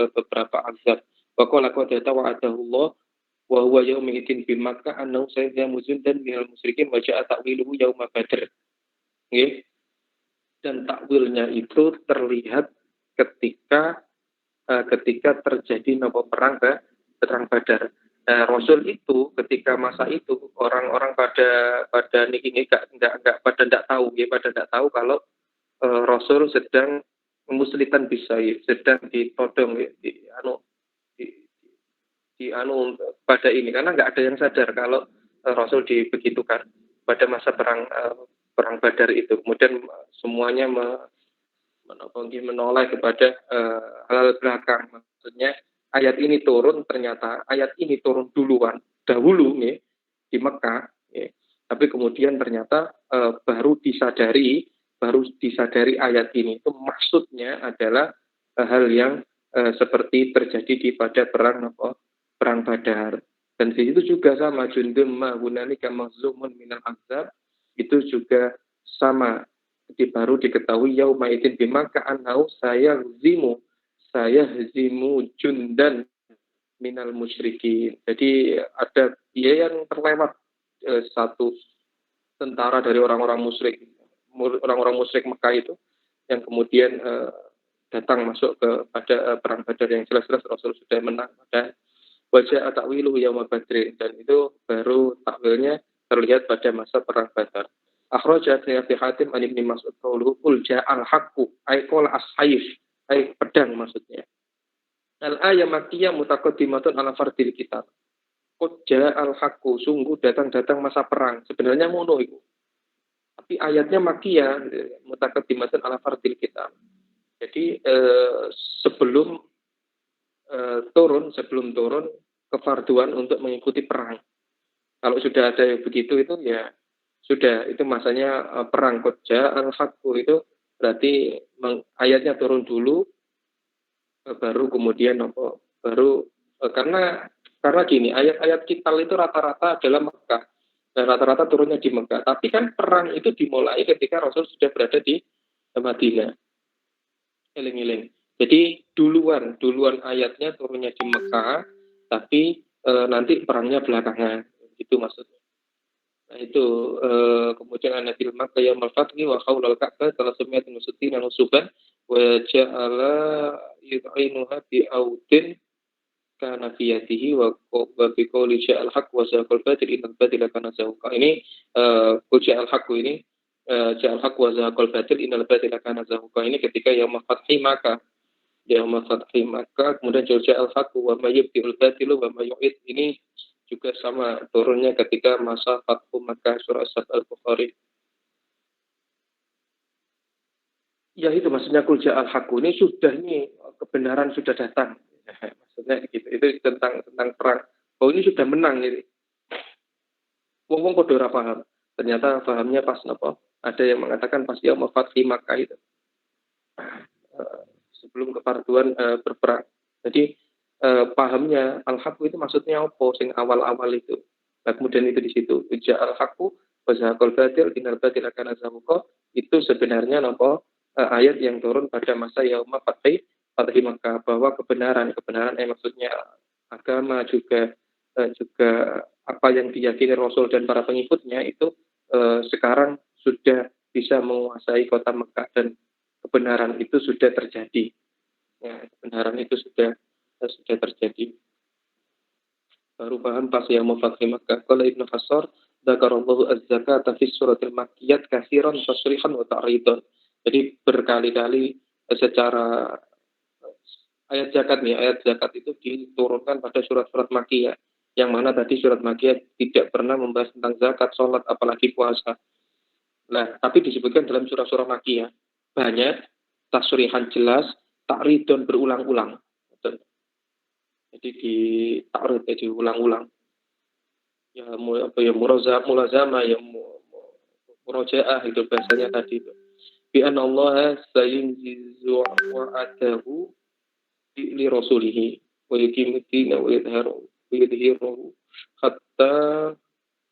ahzab. Wa qala qad tawa'adahullah wa huwa yaumin idin bi Makkah annahu sayyamu dan minal musyrikin wa ja'a ta'wiluhu yauma badr. Nggih. Dan takwilnya itu terlihat ketika terjadi perang Badar. Rasul itu ketika masa itu orang-orang pada niki enggak tahu kalau Rasul sedang muslitan bisayif, sedang ditodong pada ini, karena enggak ada yang sadar kalau Rasul dibegitukan pada masa perang Badar itu. Kemudian semuanya menoleh kepada hal belakang. Maksudnya ternyata ayat ini turun dahulu nih di Mekah, tapi kemudian ternyata baru disadari ayat ini itu maksudnya adalah hal yang seperti terjadi pada perang Badar. Dan di situ juga sama, jundum ma hunalika maghzumun minal ahzab, itu juga sama, baru diketahui yauma idzin bi Makkah annahu sayahzimu jundan minal musyrikin. Jadi ada yang terlewat satu tentara dari orang-orang musyrik Mekah itu yang kemudian datang masuk pada perang Badar, yang jelas-jelas Rasul sudah menang pada wajah ta'wilu yauma badrin, dan itu baru takwilnya terlihat pada masa perang Badar. Akhraja fi Hatim an Ibnu Mas'ud qauluhu qul ja'al haqqu ay qala as-sayf ay pedang maksudnya. Al-ayat makkiyah mutaqaddimatun ala fardil kitab. Qul ja'al haqqu, sungguh datang masa perang. Sebenarnya ngono iku. Tapi ayatnya makkiyah mutaqaddimatun ala fardil kitab. Jadi sebelum turun kefarduan untuk mengikuti perang. Kalau sudah ada begitu itu ya sudah, itu masanya perang. Qadja al-haqqu itu berarti ayatnya turun dulu, baru kemudian karena gini, ayat-ayat kital itu rata-rata adalah Mekah dan rata-rata turunnya di Mekah. Tapi kan perang itu dimulai ketika Rasul sudah berada di Madinah. Eling-eling. Jadi duluan ayatnya turunnya di Mekah, tapi nanti perangnya belakangan. Itu maksudnya. Nah, itu kemudian anatil Makkah yaumul fathi wa haulal Ka'bah telah semiat nusutina nusuban wa ja'ala yud'inuha bi audin kana fi yadihi wa bi qouli ja'al haqq wa zaqal batil innal batila kana zahuqa. Ini ja'al haqq ini ja'al haqq wa zaqal batil innal batila kana zahuqa, ini ketika yaumul fathi Makkah. Yaumul fathi Makkah, kemudian ja'al haqq wa mayyibul batilu wa mayyu'id, ini juga sama turunnya ketika masa Fathu Makkah, surah Al-Bukhari. Ya itu maksudnya qul ja'al haqqu, ini sudah, kebenaran sudah datang. Maksudnya gitu. Itu tentang perang. Oh ini sudah menang ini. Wong podo ora paham. Ternyata pahamnya pas apa? Ada yang mengatakan pas Yaumul Fathi Makkah itu. Sebelum kefarduan berperang. Jadi pahamnya al-haqqu itu maksudnya apa sing awal-awal itu. Nah, kemudian itu di situ uja al-haqqu wa zahaqal batil innal batila kana zahuqa itu sebenarnya napa ayat yang turun pada masa Yaumul Fathi Makkah bahwa kebenaran maksudnya agama juga apa yang diyakini Rasul dan para pengikutnya itu sekarang sudah bisa menguasai kota Mekah dan kebenaran itu sudah terjadi. Ya, kebenaran itu sudah terjadi. Baru paham pas yang Fathi Makkah. Qala Ibnu Hassar, dzakarallahu az-zakata fi suratil makkiyat katsiran tasrihan wa ta'ridan. Jadi berkali-kali secara ayat zakat itu diturunkan pada surat-surat Makkiyah. Yang mana tadi surat Makkiyah tidak pernah membahas tentang zakat, sholat, apalagi puasa. Nah, tapi disebutkan dalam surah-surah Makkiyah. Banyak tasrihan jelas, ta'ridun berulang-ulang. Jadi di ta'rid diulang-ulang. Ya mulazamah, ya murajaah itu bahasanya tadi itu. Bi anallaha sayunjizu wa'adahu li rasulihi wa yuqimuddina wa yudhiruhu hatta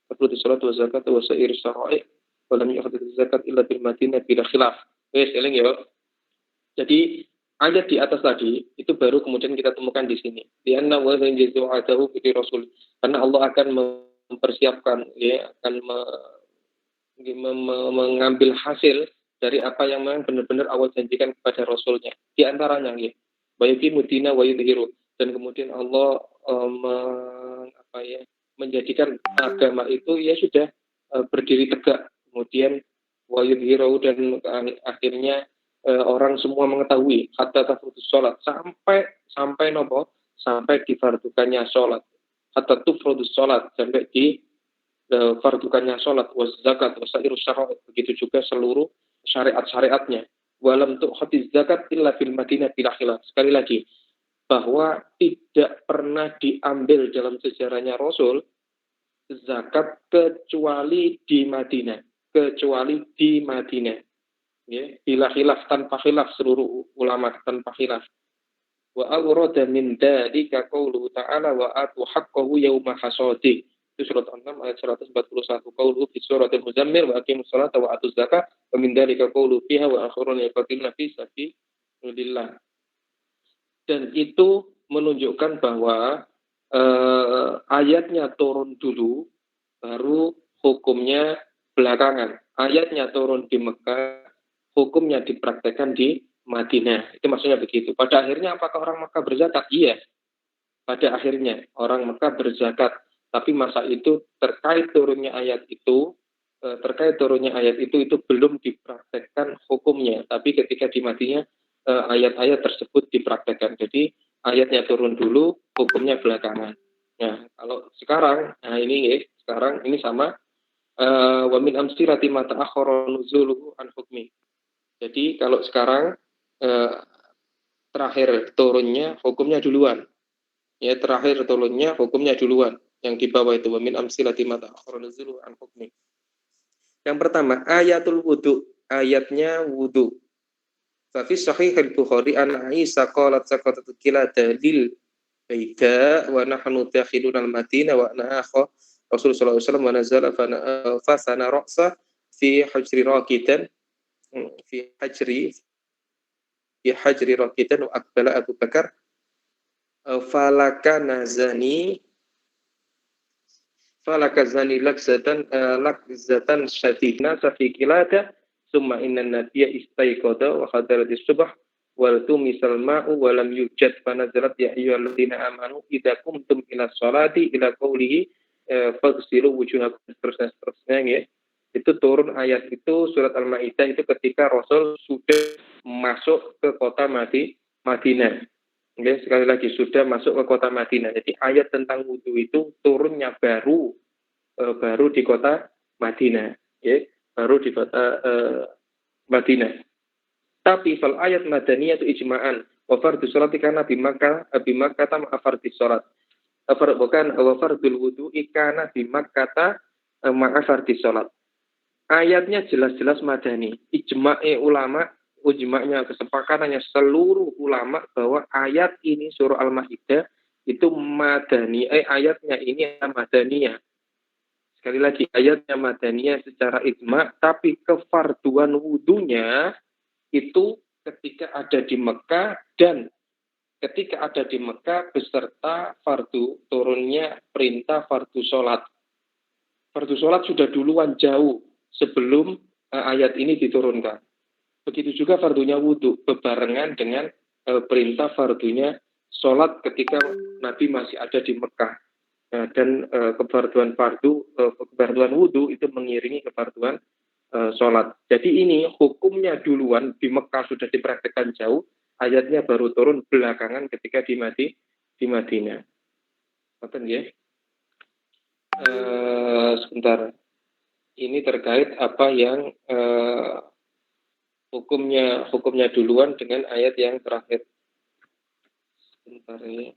taqdu salat wa zakat wa sa'ir syara'i wa lam yahdith zakat illa bil madinah bila khilaf. Wes eling ya. Jadi ayat di atas tadi itu baru kemudian kita temukan di sini. Di anna wa sayunjizu wa'adahu li rasul. Karena Allah akan mempersiapkan ya akan mengambil hasil dari apa yang memang benar-benar Allah janjikan kepada Rasulnya. Di antaranya ya, bayuki mudina wa yudhiru, dan kemudian Allah menjadikan agama itu ya sudah berdiri tegak, kemudian wa yudhiru, dan akhirnya orang semua mengetahui hatta tafudus sholat sampai nopo sampai difardukannya sholat, hatta tufrodus sholat sampai di fardukannya sholat, was zakat, wasairu syara'i, begitu juga seluruh syariat-syariatnya. Walam tu'khatiz zakat illa fil Madinah bila khilaf. Sekali lagi, bahwa tidak pernah diambil dalam sejarahnya Rasul zakat kecuali di Madinah. Ya, bila khilaf, tanpa khilaf, seluruh ulama tanpa khilaf. Wa awrada min dzalika qauluhu ta'ala wa atu haqqahu yauma hasadi. Itu surat 6 ayat 141. Qauluhu fi suratil Muzammil wa aqimus salata wa atuz zakata wa min dzalika qauluhu fiha wa akharuna yaqatiluna fi sabilillah. Dan itu menunjukkan bahwa ayatnya turun dulu baru hukumnya belakangan. Ayatnya turun di Mekah, hukumnya dipraktekkan di Madinah. Itu maksudnya begitu. Pada akhirnya apakah orang Mekah berzakat? Iya. Pada akhirnya orang Mekah berzakat. Tapi masa itu terkait turunnya ayat itu belum dipraktekkan hukumnya. Tapi ketika di Madinah ayat-ayat tersebut dipraktekkan. Jadi ayatnya turun dulu, hukumnya belakangan. Nah, kalau sekarang, sekarang ini sama. Wa min amsirati ma ta'akhkhara nuzuluhu an hukmi. Jadi kalau sekarang terakhir turunnya hukumnya duluan. Ya, terakhir turunnya hukumnya duluan. Yang di bawah itu wa min amsilati ma ta'akhkhara nuzuluhu an hukmi. Yang pertama, ayatul wudu, ayatnya wudu. Fa fi sahih al-Bukhari an Aisyah qalat saqatat qilada lil baida wa nahnu dakhilun al-Madinah wa ana akha Rasulullah sallallahu alaihi wasallam wa nazala fa sana ra'sa fi hajri raqidan fi hajri raqidan wa aqbala Abu Bakar falaka zani lakzatan syadidna fi qilada summa inna nabiyya istayqada wa hadarat as-subh wal tumisal ma'u wa lam yujad fa nazalat ya ayyuhalladzina amanu idza qumtum ila sholati ila qawlihi faghsilu wujuhakum terusnya ya. Itu turun ayat itu surat Al-Maidah itu ketika Rasul sudah masuk ke kota Madinah. Okay, sekali lagi sudah masuk ke kota Madinah. Jadi ayat tentang wudu itu turunnya baru di kota Madinah, okay? Baru di kota Madinah. Tapi fal ayat madaniyah itu ijma'an Wa fardhu sholati kana bimakkah ma fardhi sholat. Bukan wa fardhul wudu'i kana bimakkah ma fardhi sholat. Ayatnya jelas-jelas madani. Ijma'nya kesepakatannya seluruh ulama bahwa ayat ini surah Al-Maidah itu madani. Ayatnya ini madaniyah. Sekali lagi ayatnya madaniyah secara ijma', tapi kefarduan wudunya itu ketika ada di Mekah dan ketika ada di Mekah beserta fardu turunnya perintah fardu sholat. Fardu sholat sudah duluan jauh sebelum ayat ini diturunkan. Begitu juga fardunya wudhu bebarengan dengan perintah fardunya sholat ketika Nabi masih ada di Mekah. Dan kefarduan wudhu itu mengiringi kefarduan sholat. Jadi ini hukumnya duluan di Mekah sudah dipraktekkan jauh, ayatnya baru turun belakangan ketika di Madinah. Betul ya? Sebentar. Ini terkait apa yang hukumnya duluan dengan ayat yang terakhir. Sebentar ya.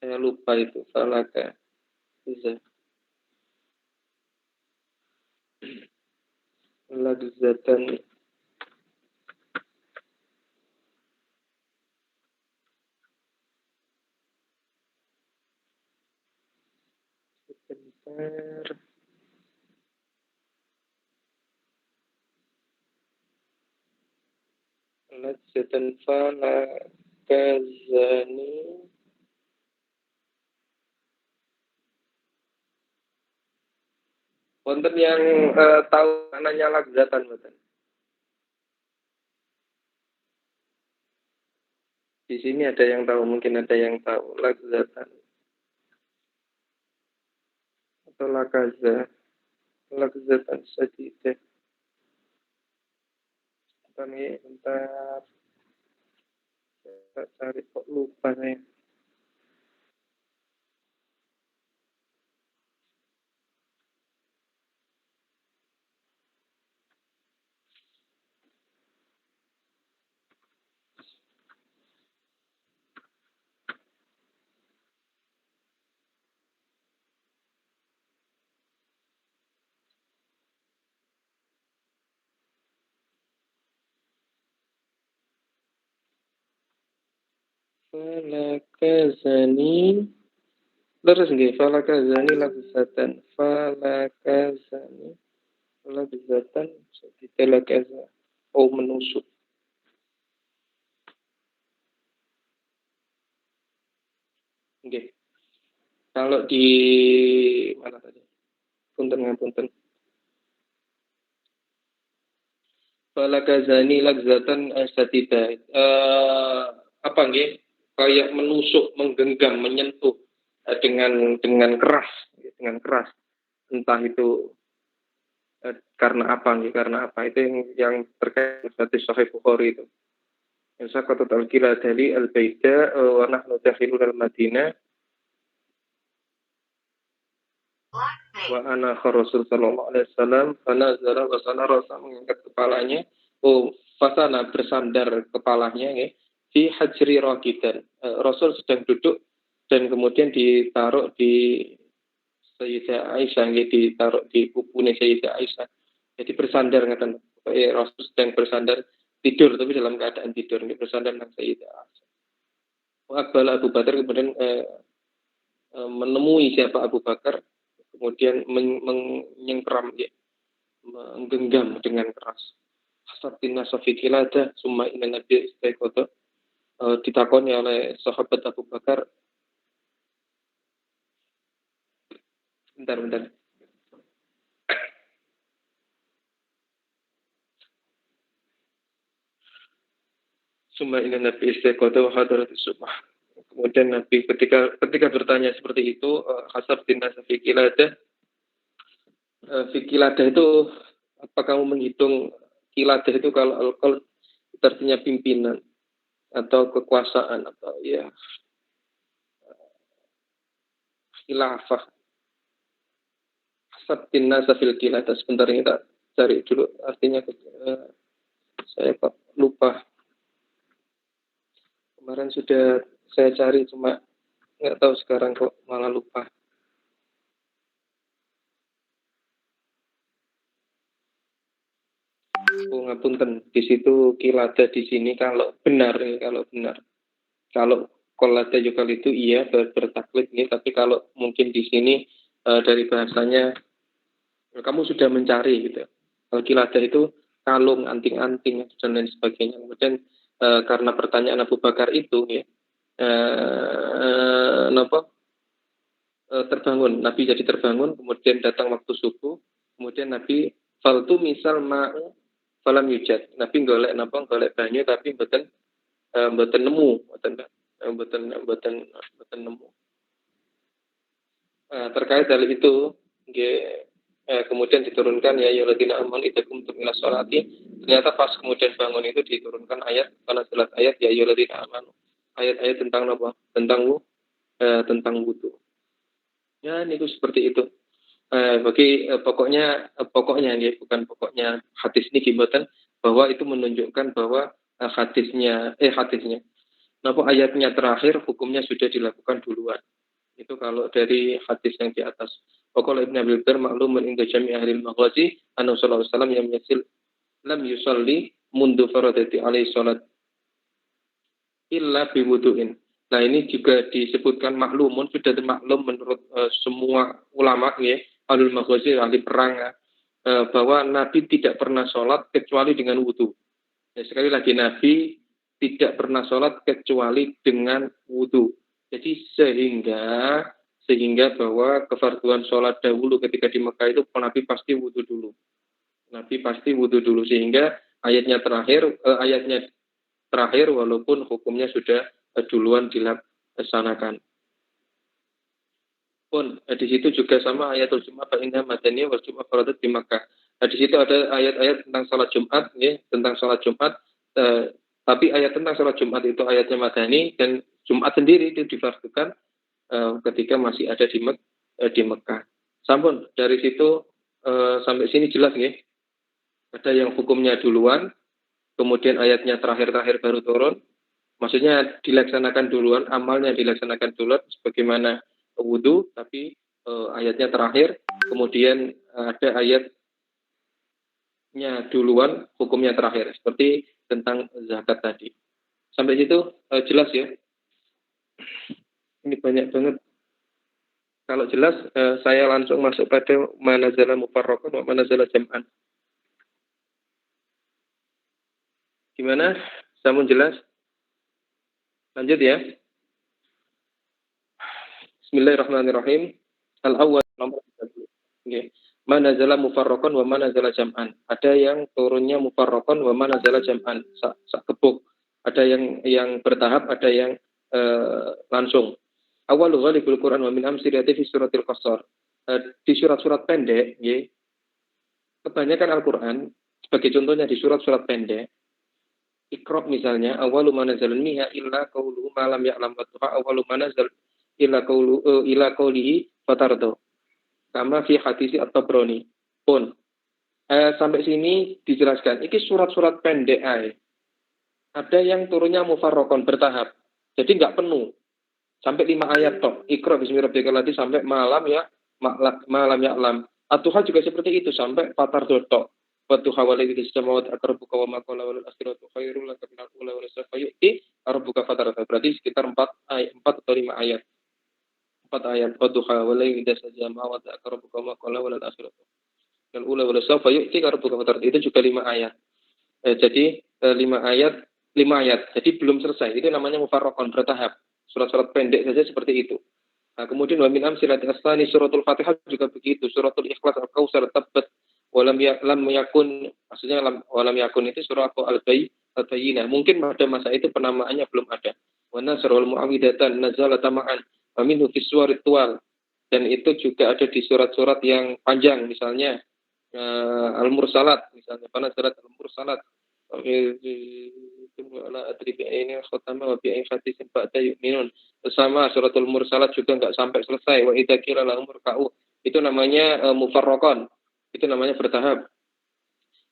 Saya lupa itu. Falaka. Lagzatan. Sebentar. Lagzatan falakazani. Wonten yang tahu maknanya lagzatan, betul? Di sini ada yang tahu, mungkin ada yang tahu lagzatan atau lagzatan sadidah. Bentar. Saya cari kok lupa saya. Falakazani terus nggih falakazani lagzatan ditalakaza menusuk. Nggih. Kalau di mana tadi? Punten. Falakazani lagzatan asatida. Apa nggih? Kayak menusuk, menggenggam, menyentuh dengan keras, entah itu karena apa itu yang terkait hadis Sahih Bukhari itu. Yang saqatat al-qila dari al-baida wa nahnu dakhilun al-Madinah wa ana Rasul sallallahu alaihi wasallam fanazara wa sana rasa mengangkat kepalanya fasana bersandar kepalanya nggih di hajri raqidan. Rasul sedang duduk dan kemudian ditaruh di Sayyidah Aisyah, ditaruh di pupune Sayyidah Aisyah. Jadi bersandar ngaten. Rasul sedang bersandar tidur tapi dalam keadaan tidur, bersandar dengan Sayyidah Aisyah. Akbal Abu Bakar kemudian menemui siapa Abu Bakar, kemudian menyengkeram, menggenggam dengan keras. Hasatina safiqilada summa inna nabiy istiqoto. Ditakoni oleh sahabat Abu Bakar. Bentar. Summa inna nabiy istiqoto wa hadaratis subah. Kemudian Nabi ketika bertanya seperti itu, hasatina safiqilada. Fikiladah itu apa kamu menghitung kiladah itu kalau alkohol itu artinya pimpinan atau kekuasaan atau ya khilafah. Sabtin nasa fil kiladah. Sebentar ini tak cari dulu artinya saya kok lupa. Kemarin sudah saya cari, cuma nggak tahu sekarang kok malah lupa. Oh, ngapunten. Di situ kilada di sini kalau benar ya, kalau benar. Kalau kolada yukal itu iya bertaklid nih, tapi kalau mungkin di sini dari bahasanya kamu sudah mencari gitu. Kalau kilada itu kalung, anting-anting dan lain sebagainya. Kemudian karena pertanyaan Abu Bakar itu ya, terbangun, Nabi jadi terbangun, kemudian datang waktu subuh, kemudian Nabi faltu misal ma'u falam yujad. Nabi golek banyu tapi mboten nemu, mboten nemu. Terkait hal itu kemudian diturunkan ya ayyuhalladzina amanu idza qumtum ila sholati. Ternyata pas kemudian bangun itu diturunkan ayat, karena jelas ayat ya ayyuhalladzina amanu. Ayat-ayat tentang apa? Tentang wudu. Ya, ini seperti itu. Pokoknya ya, bukan pokoknya hadis ini gimana, bahwa itu menunjukkan bahwa hadisnya napa ayatnya terakhir hukumnya sudah dilakukan duluan. Itu kalau dari hadis yang di atas. Pokoknya Ibn Abil Bar maklumun inda jami' ahli al-maghazi anna sallallahu alaihi wasallam yang yasil lam yusalli mundu faradati alaihi salat illa biwudu'in. Nah, ini juga disebutkan maklumun, sudah maklum menurut semua ulama ya, ahlul maghazi, ahli perang, bahwa Nabi tidak pernah sholat kecuali dengan wudu. Ya, sekali lagi Nabi tidak pernah sholat kecuali dengan wudu. Jadi sehingga bahwa kefarduan sholat dahulu ketika di Mekah itu Nabi pasti wudu dulu. Sehingga ayatnya terakhir walaupun hukumnya sudah duluan dilaksanakan. Pun di situ juga sama ayatul Jumat fa inna madaniyah wal Jumat faradat di Makkah. Di situ ada ayat-ayat tentang salat Jumat ya, tentang salat Jumat, tapi ayat tentang salat Jumat itu ayatnya madani, dan Jumat sendiri itu difardukan ketika masih ada di Mekah. Sampun dari situ sampai sini jelas ya. Ada yang hukumnya duluan, kemudian ayatnya terakhir baru turun. Maksudnya dilaksanakan duluan, amalnya dilaksanakan duluan sebagaimana wudu, tapi ayatnya terakhir, kemudian ada ayatnya duluan, hukumnya terakhir, seperti tentang zakat tadi. Sampai situ jelas ya. Ini banyak banget. Kalau jelas, saya langsung masuk pada manazala mufarraqan wa manazala jam'an. Gimana? Samun jelas? Lanjut ya. Bismillahirrahmanirrahim. Al-awwal nomor 30. Okay. Manazala mufarraqan wa manazala jam'an. Ada yang turunnya mufarraqan wa manazala jam'an. Sak gebuk. Ada yang bertahap, ada yang langsung. Awal ghalibul Quran wa min amsilati fi suratil Qasar. Di surat-surat pendek, ya. Kebanyakan Al-Qur'an sebagai contohnya di surat-surat pendek, Iqra misalnya, awalu manazalun miha illa qauluhu ma lam ya'lam wa tuha awalu manazal illa qaulihi fatardo. Kama fi hadisi at-Tabrani. Pun sampai sini dijelaskan. Ini surat-surat pendek ay. Ada yang turunnya mufarraqan bertahap. Jadi enggak penuh. Sampai 5 ayat tok. Iqra bismi rabbikal ladzi sampai malam ya'lam. At-tuha juga seperti itu sampai fatardo tok. Watuha walidhi samawati akrabuka wa maqala wal akhiratu khairul laka minal ula wa sawfa yu'ti rabbuka fatarata. Berarti sekitar 4 atau 5 ayat. 4 ayat. Watuha walidhi samawati akrabuka wa maqala wal akhiratu minal ula wa sawfa yu'ti rabbuka fatarata. Itu juga 5 ayat. Jadi 5 ayat. Jadi belum selesai. Itu namanya mufarraqan, bertahap. Surat-surat pendek saja seperti itu. Nah, kemudian wa min amsilati aslani suratul Fatihah juga begitu. Suratul Ikhlas, Al-Kautsar, Tabbat, walam yakun, maksudnya walam yakun itu surah Al-Bayyinah. Mungkin pada masa itu penamaannya belum ada. Wa nasrul mu'awidatan nazalata ma'an wa minhu fis suwarit tuwal. Dan itu juga ada di surat-surat yang panjang, misalnya Al-Mursalat, misalnya pada surat Al-Mursalat. Bersama suratul Mursalat juga enggak sampai selesai. Wa idza qila lahum ruk'u. Itu namanya mufarraqan. Itu namanya bertahap.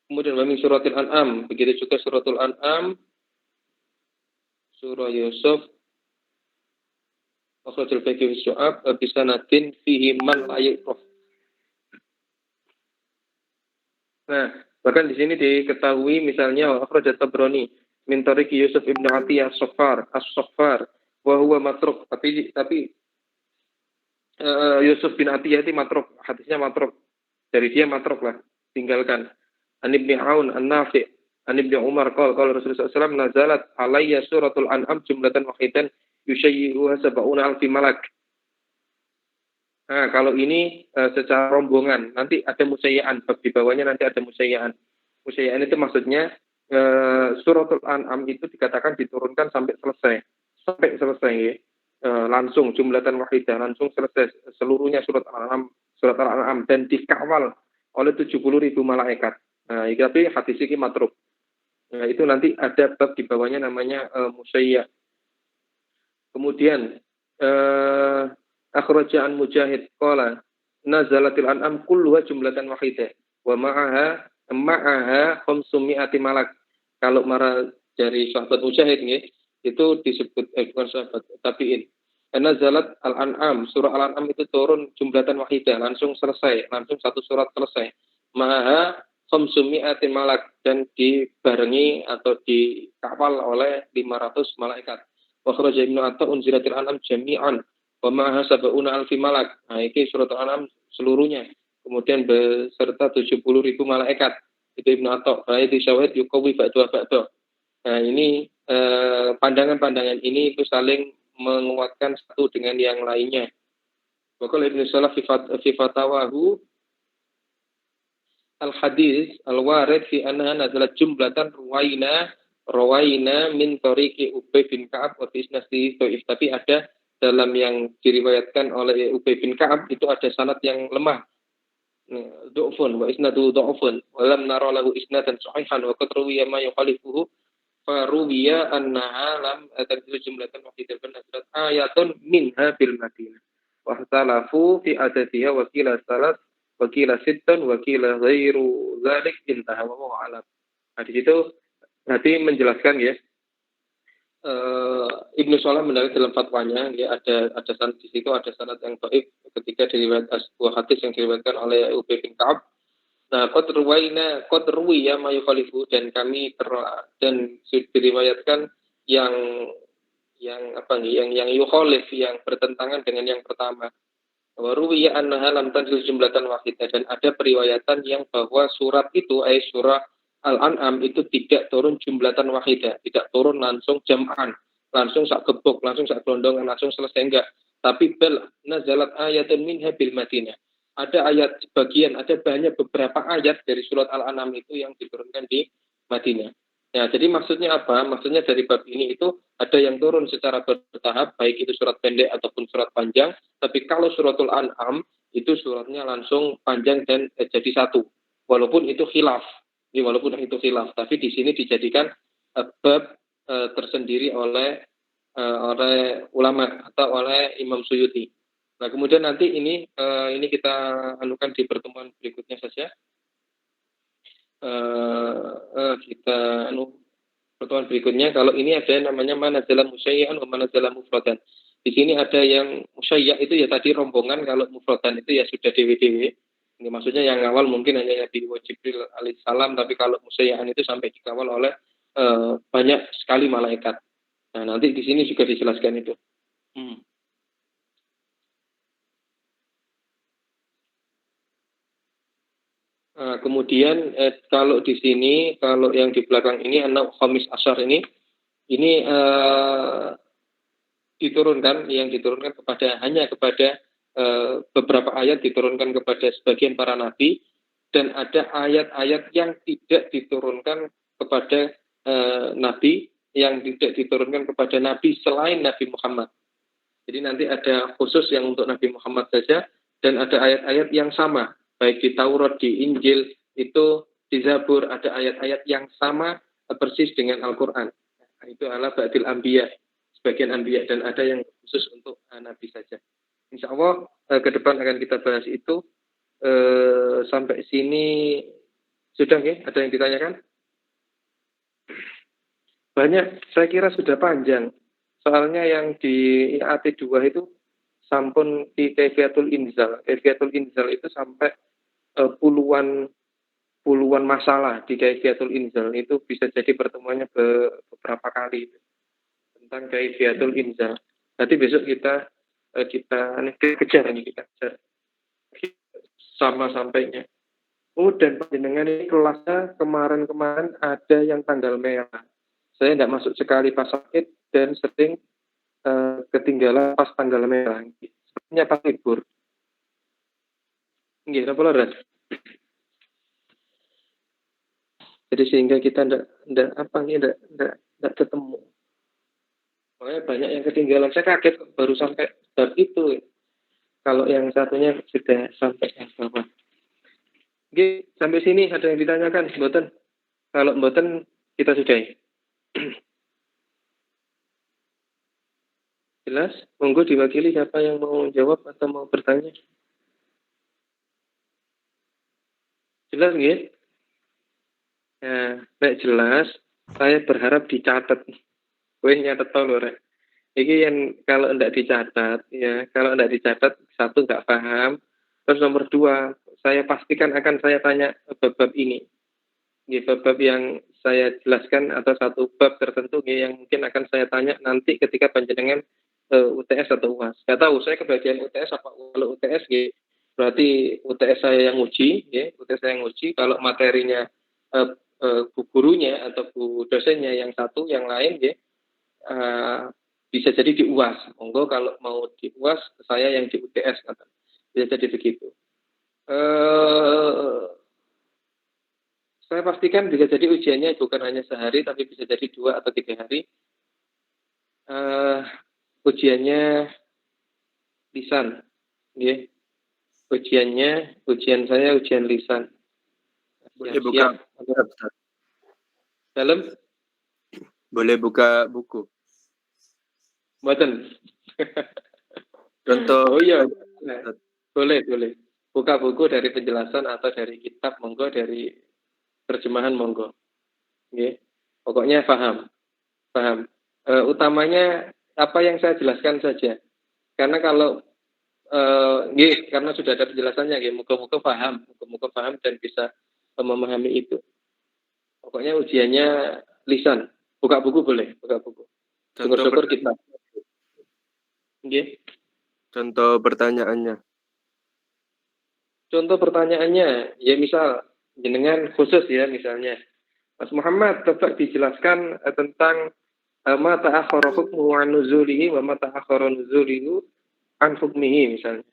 Kemudian wa min suratil An'am, begitu juga suratul An'am surah Yusuf akhrajal Baihaqi fi Syu'ab bisanadin fihi man la yu'raf. Nah, bahkan di sini diketahui misalnya akhrajat Tabrani min tariqi Yusuf ibn Atiyah as-Saffar wa huwa matruk, tapi Yusuf bin Atiyah itu matruk, hadisnya matruk. Dari dia matruk lah, tinggalkan. An Ibnu Aun An-Nafi' An Ibnu Umar qala Rasulullah SAW nazalat alayya suratul An'am jumlatan wahidan yushayyi'uha sab'una alfi malak. Nah, kalau ini secara rombongan, nanti ada musayyaan, di bawahnya nanti ada musayyaan. Musayyaan itu maksudnya suratul An'am itu dikatakan diturunkan sampai selesai ya. Langsung jumlatan wahidah, langsung selesai seluruhnya surat Al-An'am dan dikawal oleh 70.000 malaikat. Nah, tapi hadis ini matruk. Nah, itu nanti ada bab di bawahnya namanya musayyah. Kemudian akhraja'an Mujahid qala nazalatil an'am kulluha jumlatan wahidah wa ma'aha 500 malak. Kalau marah dari sahabat Mujahid nih, itu disebut bukan sahabat tabi'in. Nazalat al-an'am, surah al-an'am itu turun jumlatan wahidah, langsung selesai, langsung satu surat selesai. Ma'aha 500 malak dan dibarengi atau dikawal oleh 500 malaikat. Wa kharaja Ibnu Atta unzilatil an'am jami'an wa ma'aha sab'una alfi malak. Nah, ini surat Al-An'am seluruhnya. Kemudian beserta 70.000 malaikat. Itu Ibnu Atta. Nah, itu syawahid yuqawi ba'du. Nah, ini pandangan-pandangan ini itu saling menguatkan satu dengan yang lainnya. Wa qala Ibnu Salah fi fatawahu al-hadis al-warid fi annaha nazalat jumlatan rawaina min tariqi Ubay bin Ka'ab wa fi isnadi dhaif. Tapi ada dalam yang diriwayatkan oleh Ubay bin Ka'ab itu ada sanad yang lemah. Du'fun wa isnadu du'fun wa lam nara lahu isnadan sahihan wa qad ruwiya ma yukhalifuhu fa ruwiya annaha lam tanzil jumlatan wahidatan nazalat ayatun minha bil Madinah wa ikhtalafu fi adadiha wa qila salat wa qila sittan wa qila ghairu dzalik intaha wa huwa alam. Nah, di situ berarti menjelaskan ya, Ibnu Salah menarik dalam fatwanya ya, ada sanad di situ, ada sanad yang dhaif ketika diriwayatkan sebuah hadis yang diriwayatkan oleh Ubay bin Ka'ab. Nah, qad ruwiya ma yukhalifu, dan kami dan diriwayatkan yang yukhalif, yang bertentangan dengan yang pertama. Wa ruwiya annaha lam tanzil jumlatan wahidah, dan ada periwayatan yang bahwa surat itu surah Al-An'am itu tidak turun jumlatan wahidah, tidak turun langsung jam'an, langsung sak gebuk, langsung sak gelondongan, langsung selesai, enggak. Tapi bal nazalat ayatun minha bil Madinah. Ada ayat sebagian, ada banyak beberapa ayat dari surat Al-An'am itu yang diturunkan di Madinah. Nah, jadi maksudnya apa? Maksudnya dari bab ini itu ada yang turun secara bertahap, baik itu surat pendek ataupun surat panjang. Tapi kalau suratul An'am itu suratnya langsung panjang dan jadi satu, walaupun itu khilaf. Tapi di sini dijadikan bab tersendiri oleh ulama atau oleh Imam Suyuti. Nah, kemudian nanti ini kita anukan di pertemuan berikutnya saja. Pertemuan berikutnya, kalau ini ada namanya manazala musyayyan wa manazala mufradan. Di sini ada yang musyayya itu ya tadi rombongan, kalau mufradan itu ya sudah dewe-dewe. Ini maksudnya yang awal mungkin hanya di Jibril alaihissalam, tapi kalau musayyaan itu sampai dikawal oleh banyak sekali malaikat. Nah, nanti di sini juga dijelaskan itu. Kemudian kalau di sini, kalau yang di belakang ini anak khamis asyar ini diturunkan, yang diturunkan hanya kepada beberapa ayat diturunkan kepada sebagian para nabi, dan ada ayat-ayat yang tidak diturunkan kepada nabi, yang tidak diturunkan kepada nabi selain Nabi Muhammad. Jadi nanti ada khusus yang untuk Nabi Muhammad saja, dan ada ayat-ayat yang sama, baik di Taurat, di Injil, itu di Zabur ada ayat-ayat yang sama persis dengan Al-Quran. Nah, itu adalah ba'dil anbiya, sebagian anbiya, dan ada yang khusus untuk nabi saja. Insya Allah ke depan akan kita bahas itu. Sampai sini sudah ya? Ada yang ditanyakan? banyak, saya kira sudah panjang. Soalnya yang di AT2 itu sampun di Kaifiyatul Inzal. Kaifiyatul Inzal itu sampai puluhan masalah di Kaifiyatul Inzal. Itu bisa jadi pertemuannya beberapa kali tentang Kaifiyatul Inzal. Nanti besok kita kejar sama sampainya. Dan panjenengan ini kelasnya kemarin-kemarin ada yang tanggal merah. Saya tidak masuk sekali pas sakit dan sering ketinggalan pas tanggal merah. Sepertinya pas libur. Nggih, napa lho, jadi sehingga kita tidak ketemu. Makanya banyak yang ketinggalan. Saya kaget baru sampai bab itu. Kalau yang satunya sudah sampai yang bawah. Oke, sampai sini ada yang ditanyakan, mboten? Kalau mboten kita sudahi. Jelas? Monggo diwakili siapa yang mau jawab atau mau bertanya. Jelas nggih? Nah, nek jelas, saya berharap dicatat. Weh nyatet tau lho, Rek. Iki yang kalau ndak dicatat, ya, kalau ndak dicatat, satu nggak paham. Terus nomor dua, saya pastikan akan saya tanya bab-bab ini. Ini bab-bab yang saya jelaskan atau satu bab tertentu yang mungkin akan saya tanya nanti ketika panjenengan UTS atau UAS. Nggak tahu, saya kebagian UTS apa kalau UTS, berarti UTS saya yang uji, UTS saya yang uji. Kalau materinya bu gurunya atau bu dosennya yang satu, yang lain, bisa jadi di UAS. Monggo kalau mau di UAS, saya yang di UTS. Bisa jadi begitu. Saya pastikan bisa jadi ujiannya bukan hanya sehari, tapi bisa jadi 2 atau 3 hari. Ujiannya lisan. Ujian saya ujian lisan. Boleh buka dalam? Boleh buka buku. Mboten. Contoh. Oh iya. Nah, boleh. Buka buku dari penjelasan atau dari kitab, monggo, dari terjemahan, monggo. Pokoknya paham. Utamanya apa yang saya jelaskan saja. Karena kalau karena sudah ada penjelasannya, muka-muka paham dan bisa memahami itu. Pokoknya ujiannya lisan. Buka buku boleh, buka buku. Syukur kita. Contoh pertanyaannya. Contoh pertanyaannya, ya misal jenengan khusus ya misalnya, Mas Muhammad, coba dijelaskan tentang ma ta'akhkhara hukmuhu an nuzulihi wa ma ta'akhkhara nuzulihi an hukmihi misalnya.